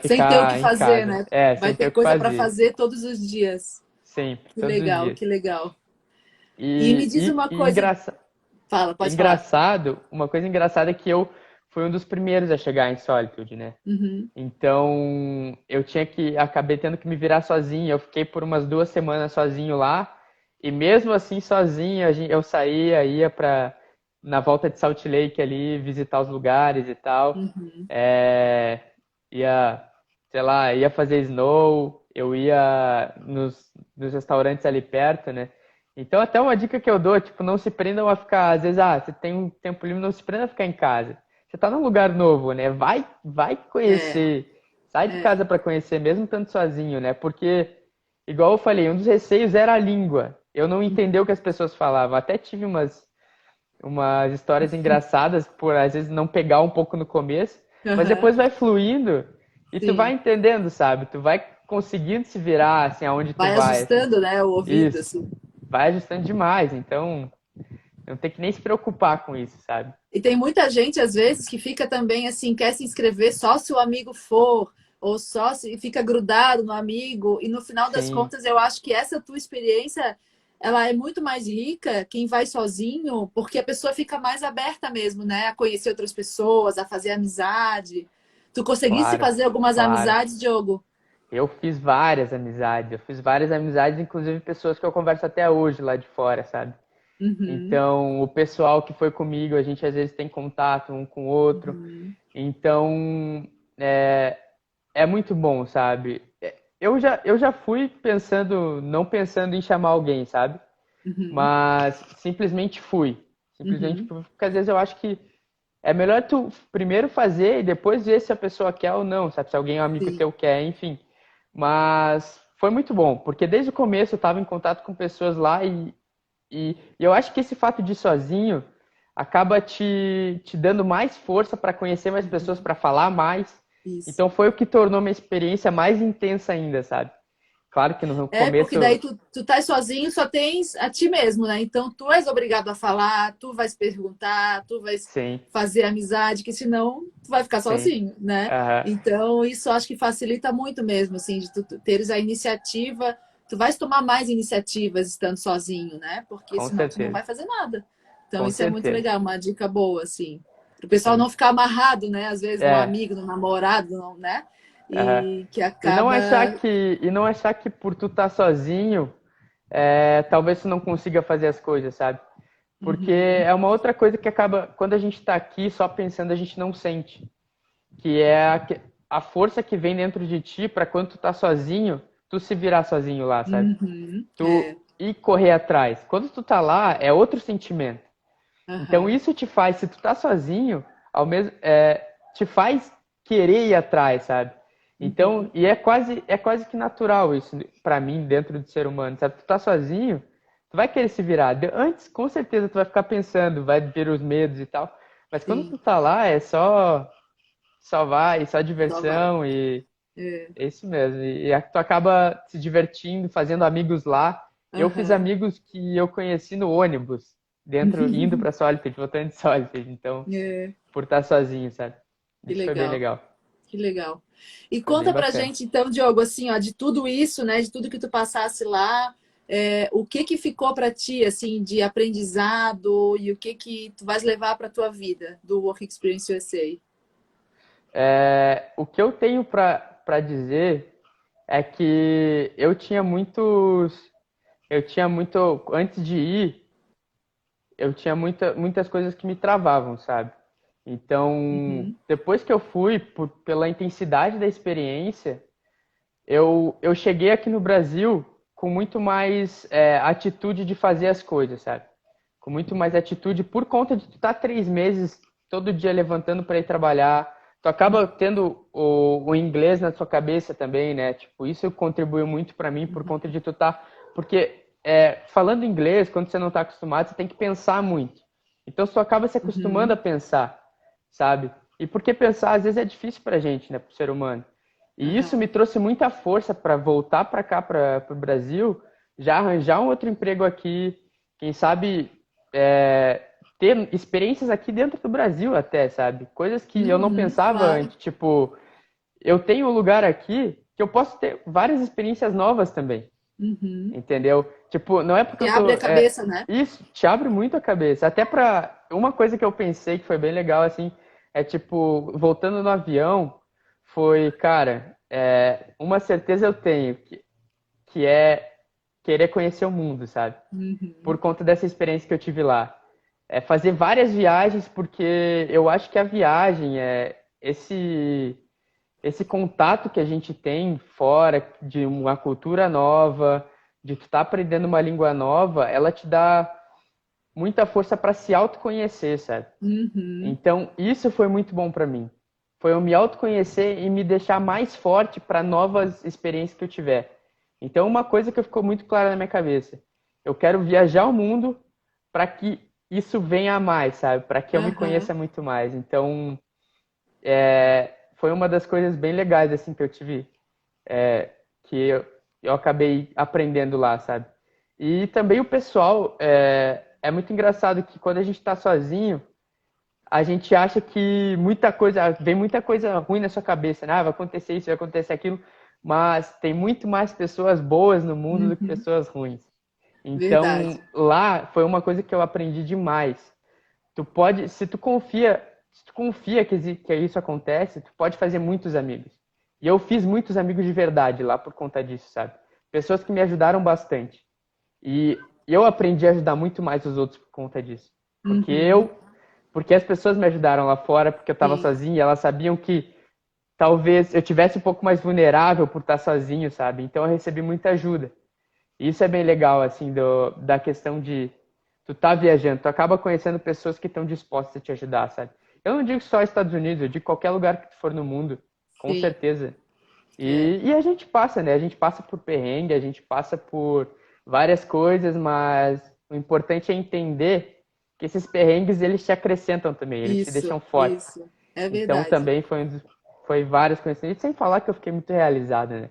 Sem ter o que ficar em fazer, casa. né? Vai Sem ter ter o que coisa para fazer. fazer todos os dias. Sempre, Que todos os legal, dias. que legal. E me E, diz e, uma e coisa. Fala, pode falar. uma coisa engraçada é que eu fui um dos primeiros a chegar em Solitude, né? Uhum. Então, acabei tendo que me virar sozinho. Eu fiquei por umas 2 semanas sozinho lá. E mesmo assim, sozinho, eu saía, na volta de Salt Lake ali, visitar os lugares e tal. Uhum. É, ia, sei lá, ia fazer snow, eu ia nos restaurantes ali perto, né? Então, até uma dica que eu dou, tipo, não se prendam a ficar, às vezes, você tem um tempo livre, não se prenda a ficar em casa. Você tá num lugar novo, né? Vai É, conhecer. Sai de é. casa para conhecer, mesmo estando sozinho, né? Porque igual eu falei, um dos receios era a língua. Eu não entendi o que as pessoas falavam. Até tive umas histórias engraçadas por às vezes não pegar um pouco no começo, mas Aham, depois vai fluindo e tu vai sim. entendendo, sabe? Tu vai conseguindo se virar assim aonde tu Vai vai, assim. ajustando, né, o ouvido, Isso. assim. Vai ajustando demais, então não tem que nem se preocupar com isso, sabe? E tem muita gente, às vezes, que fica também assim, quer se inscrever só se o amigo for, ou só se fica grudado no amigo. E no final das Sim, contas, eu acho que essa tua experiência, ela é muito mais rica quem vai sozinho, porque a pessoa fica mais aberta mesmo, né? A conhecer outras pessoas, a fazer amizade. Tu conseguisse claro, fazer algumas claro. amizades, Diogo? Eu fiz várias amizades, inclusive pessoas que eu converso até hoje lá de fora, sabe? Uhum, Então, o pessoal que foi comigo, a gente às vezes tem contato um com o outro. uhum, Então, é, é muito bom, sabe? Eu já fui pensando, não pensando em chamar alguém, sabe? uhum, Mas simplesmente fui. Simplesmente uhum. fui, porque às vezes eu acho que é melhor tu primeiro fazer e depois ver se a pessoa quer ou não, sabe? Se alguém é um amigo Sim. teu quer, enfim. Mas foi muito bom, porque desde o começo eu estava em contato com pessoas lá e eu acho que esse fato de ir sozinho acaba te dando mais força para conhecer mais pessoas, Uhum. para falar mais. Isso. Então foi o que tornou minha experiência mais intensa ainda, sabe? Claro que no É, porque daí começo, tu tá sozinho, só tens a ti mesmo, né? Então tu és obrigado a falar, tu vais perguntar, tu vais sim, fazer amizade, que senão tu vai ficar sim. sozinho, né? Aham, Então isso acho que facilita muito mesmo, assim, de tu teres a iniciativa. Tu vais tomar mais iniciativas estando sozinho, né? Porque com senão tu não certeza, vai fazer nada. Então com isso é muito certeza. legal, uma dica boa, assim. Para o pessoal Sim. não ficar amarrado, né? Às vezes no É, amigo, no namorado, não, né? aham. E que E não achar acaba. que por tu estar sozinho, talvez tu não consiga fazer as coisas, sabe? Porque Uhum, é uma outra coisa que acaba, quando a gente tá aqui só pensando, a gente não sente, que é a força que vem dentro de ti para quando tu tá sozinho, tu se virar sozinho lá, sabe? uhum, Tu é. ir correr atrás. Quando tu tá lá, é outro sentimento. Então Aham. isso te faz, se tu tá sozinho, te faz querer ir atrás, sabe? Então, Uhum. e é quase que natural isso pra mim dentro do ser humano, sabe? Tu tá sozinho, tu vai querer se virar. Antes, com certeza, tu vai ficar pensando, vai vir os medos e tal. Mas quando tu Sim, tá lá, é só vai, só só vai. diversão e É. é isso mesmo. E tu acaba se divertindo, fazendo amigos lá. Eu fiz Aham. amigos que eu conheci no ônibus, indo pra Solitude, voltando de Solitude. Então, É, por estar sozinho, sabe? que Isso foi bem legal, legal. que legal. E Foi bem conta pra bacana. gente, então, Diogo, assim, ó, de tudo isso, né, de tudo que tu passasse lá, o que que ficou pra ti, assim, de aprendizado e o que que tu vais levar pra tua vida do Work Experience USA? O que eu tenho para dizer é que antes de ir, eu tinha muitas coisas que me travavam, sabe? Então, Uhum, depois que eu fui, pela intensidade da experiência, eu cheguei aqui no Brasil com muito mais atitude de fazer as coisas, sabe? Com muito mais atitude por conta de tu estar 3 meses todo dia levantando para ir trabalhar. Tu acaba tendo o inglês na tua cabeça também, né? Tipo, isso contribuiu muito para mim por conta uhum, de tu estar. Porque falando inglês, quando você não está acostumado, você tem que pensar muito. Então, tu acaba se acostumando a uhum, pensar, sabe? E porque pensar às vezes é difícil pra gente, né, pro ser humano. E isso aham, me trouxe muita força para voltar para cá, para o Brasil, já arranjar um outro emprego aqui, quem sabe é, ter experiências aqui dentro do Brasil até, sabe? Coisas que eu não uhum, pensava claro. antes. Tipo, eu tenho um lugar aqui que eu posso ter várias experiências novas também, Uhum. entendeu? Tipo, não é porque E eu abre tô. a cabeça, né? Isso te abre muito a cabeça. Até pra. Uma coisa que eu pensei que foi bem legal, assim, é tipo, voltando no avião, foi, cara, uma certeza eu tenho, que é querer conhecer o mundo, sabe? Por Uhum, conta dessa experiência que eu tive lá. É fazer várias viagens, porque eu acho que a viagem esse contato que a gente tem fora de uma cultura nova, de tu estar aprendendo uma língua nova, ela te dá muita força para se autoconhecer, sabe? uhum, Então, isso foi muito bom para mim. Foi eu me autoconhecer e me deixar mais forte para novas experiências que eu tiver. Então, uma coisa que ficou muito clara na minha cabeça, eu quero viajar o mundo para que isso venha a mais, sabe? Para que eu me Aham. conheça muito mais. Então, foi uma das coisas bem legais assim que eu tive, que eu acabei aprendendo lá, sabe? E também o pessoal, é muito engraçado que quando a gente está sozinho, a gente acha que vem muita coisa ruim na sua cabeça, né? Ah, vai acontecer isso, vai acontecer aquilo, mas tem muito mais pessoas boas no mundo do que Uhum. pessoas ruins. Então, Verdade. lá foi uma coisa que eu aprendi demais. Se tu confia que isso acontece, tu pode fazer muitos amigos. E eu fiz muitos amigos de verdade lá por conta disso, sabe? Pessoas que me ajudaram bastante. E eu aprendi a ajudar muito mais os outros por conta disso. Porque Uhum. porque as pessoas me ajudaram lá fora, porque eu estava Sim. sozinho e elas sabiam que talvez eu tivesse um pouco mais vulnerável por estar sozinho, sabe? Então eu recebi muita ajuda. E isso é bem legal, assim, da questão de tu tá viajando, tu acaba conhecendo pessoas que estão dispostas a te ajudar, sabe? Eu não digo só Estados Unidos, eu digo qualquer lugar que tu for no mundo, com Sim. certeza. É. E a gente passa, né? A gente passa por perrengue, a gente passa por várias coisas, mas o importante é entender que esses perrengues, eles te acrescentam também, eles te Isso, deixam forte. isso. É Então verdade. também foi várias coincidências, sem falar que eu fiquei muito realizado, né?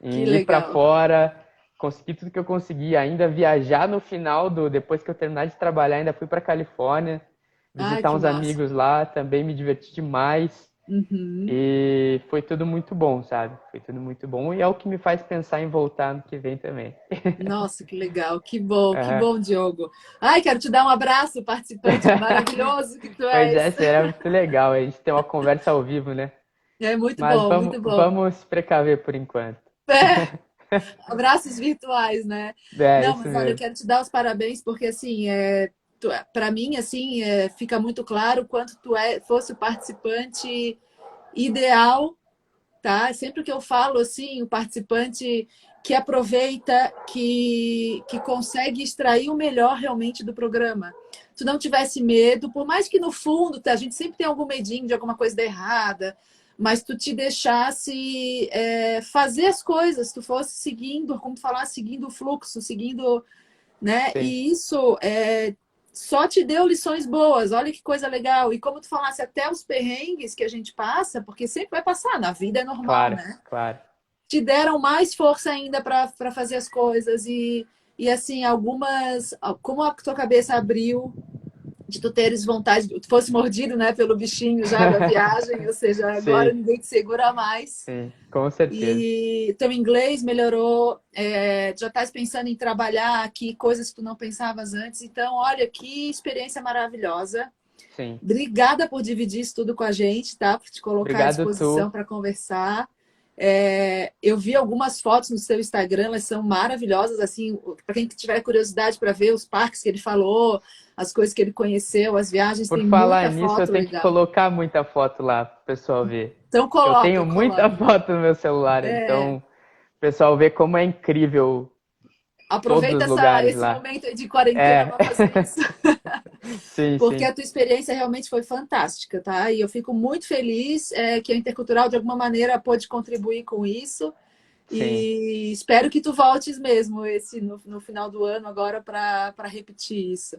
Que Em ir para legal. fora, conseguir tudo que eu consegui, ainda viajar no final depois que eu terminar de trabalhar, ainda fui para Califórnia, Ai, visitar que uns massa. amigos lá, também me diverti demais. Uhum. E foi tudo muito bom, sabe? Foi tudo muito bom e é o que me faz pensar em voltar ano que vem também. Nossa, que legal. Que Aham. bom, Diogo. Ai, quero te dar um abraço, participante maravilhoso que tu Pois é, és. será muito legal a gente ter uma conversa ao vivo, né? É muito Mas bom, vamos, muito bom. vamos se precaver por enquanto. Abraços virtuais, né? É, Não, isso mas olha, eu mesmo. quero te dar os parabéns porque assim, para mim assim, fica muito claro o quanto fosse o participante ideal, tá? Sempre que eu falo assim, o participante que aproveita, que consegue extrair o melhor realmente do programa. Tu não tivesse medo, por mais que no fundo a gente sempre tem algum medinho de alguma coisa dar errada, mas tu te deixasse fazer as coisas, tu fosse seguindo, como tu falasse, seguindo o fluxo, seguindo, né? Sim, E isso só te deu lições boas. Olha que coisa legal. E como tu falasse, até os perrengues que a gente passa, porque sempre vai passar, na vida é normal, claro, né? claro. Te deram mais força ainda para fazer as coisas e assim algumas como a tua cabeça abriu de tu teres vontade, tu fosse mordido, né, pelo bichinho já da viagem, ou seja, agora Sim, ninguém te segura mais. sim, com certeza. E teu inglês melhorou, já estás pensando em trabalhar aqui coisas que tu não pensavas antes. Então, olha que experiência maravilhosa. Sim. Obrigada por dividir isso tudo com a gente, tá? Por te colocar à Obrigado tu. disposição para conversar. Eu vi algumas fotos no seu Instagram, elas são maravilhosas, assim, para quem tiver curiosidade para ver os parques que ele falou, as coisas que ele conheceu, as viagens, Por tem falar muita nisso, eu foto tenho que legal. colocar muita foto lá pro pessoal ver. Então Eu tenho coloca, muita coloca. foto no meu celular, É, então o pessoal vê como é incrível todos aproveita os lugares esse lá. momento aí de quarentena É, para fazer isso. sim, Porque sim. a tua experiência realmente foi fantástica, tá? E eu fico muito feliz que a Intercultural, de alguma maneira, pôde contribuir com isso. Sim, E espero que tu voltes mesmo no final do ano agora para repetir isso.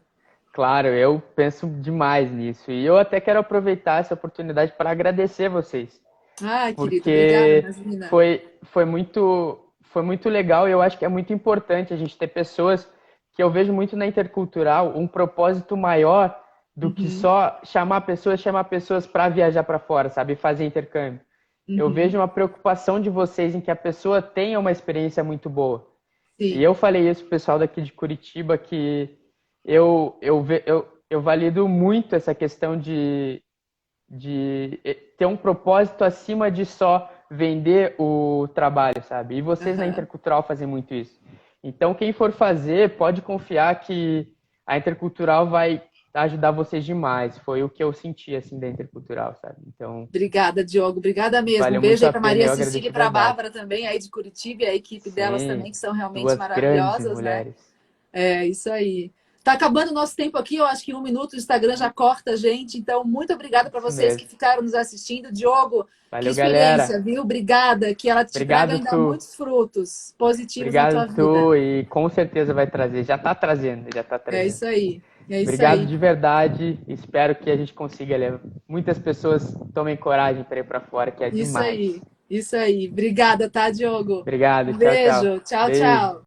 claro, eu penso demais nisso. E eu até quero aproveitar essa oportunidade para agradecer vocês, Ai, querido, obrigada, porque imagina. foi muito legal e eu acho que é muito importante a gente ter pessoas que eu vejo muito na intercultural, um propósito maior do que Uhum, só chamar pessoas para viajar para fora, sabe, fazer intercâmbio. Eu uhum, vejo uma preocupação de vocês em que a pessoa tenha uma experiência muito boa. E sim, eu falei isso pro pessoal daqui de Curitiba que eu valido muito essa questão de ter um propósito acima de só vender o trabalho, sabe? E vocês na aham. Intercultural fazem muito isso. Então, quem for fazer, pode confiar que a Intercultural vai ajudar vocês demais. Foi o que eu senti, assim, da Intercultural, sabe? Então, Obrigada, Diogo. Obrigada mesmo. Um valeu beijo muito aí a para pena e Maria eu Cecília agradeço e de para a verdade. Bárbara também, aí de Curitiba, e a equipe delas Sim, também, que são realmente duas grandes maravilhosas, né? mulheres. É isso aí. Tá acabando o nosso tempo aqui, eu acho que em 1 minuto o Instagram já corta a gente. Então, muito obrigada para Isso vocês que mesmo. ficaram nos assistindo. Diogo, que Valeu, experiência, galera. viu? Obrigada, que ela te traga Obrigado, ainda Tu. muitos frutos positivos na tua Obrigado, vida. Tu. E com certeza vai trazer. Já está trazendo, já está É trazendo. isso aí. É isso Obrigado aí. de verdade. Espero que a gente consiga levar. Muitas pessoas tomem coragem para ir para fora, que é Isso demais. aí. Isso aí. Obrigada, tá, Diogo? Obrigado. Um Tchau, tchau. beijo. Tchau, Beijo. tchau.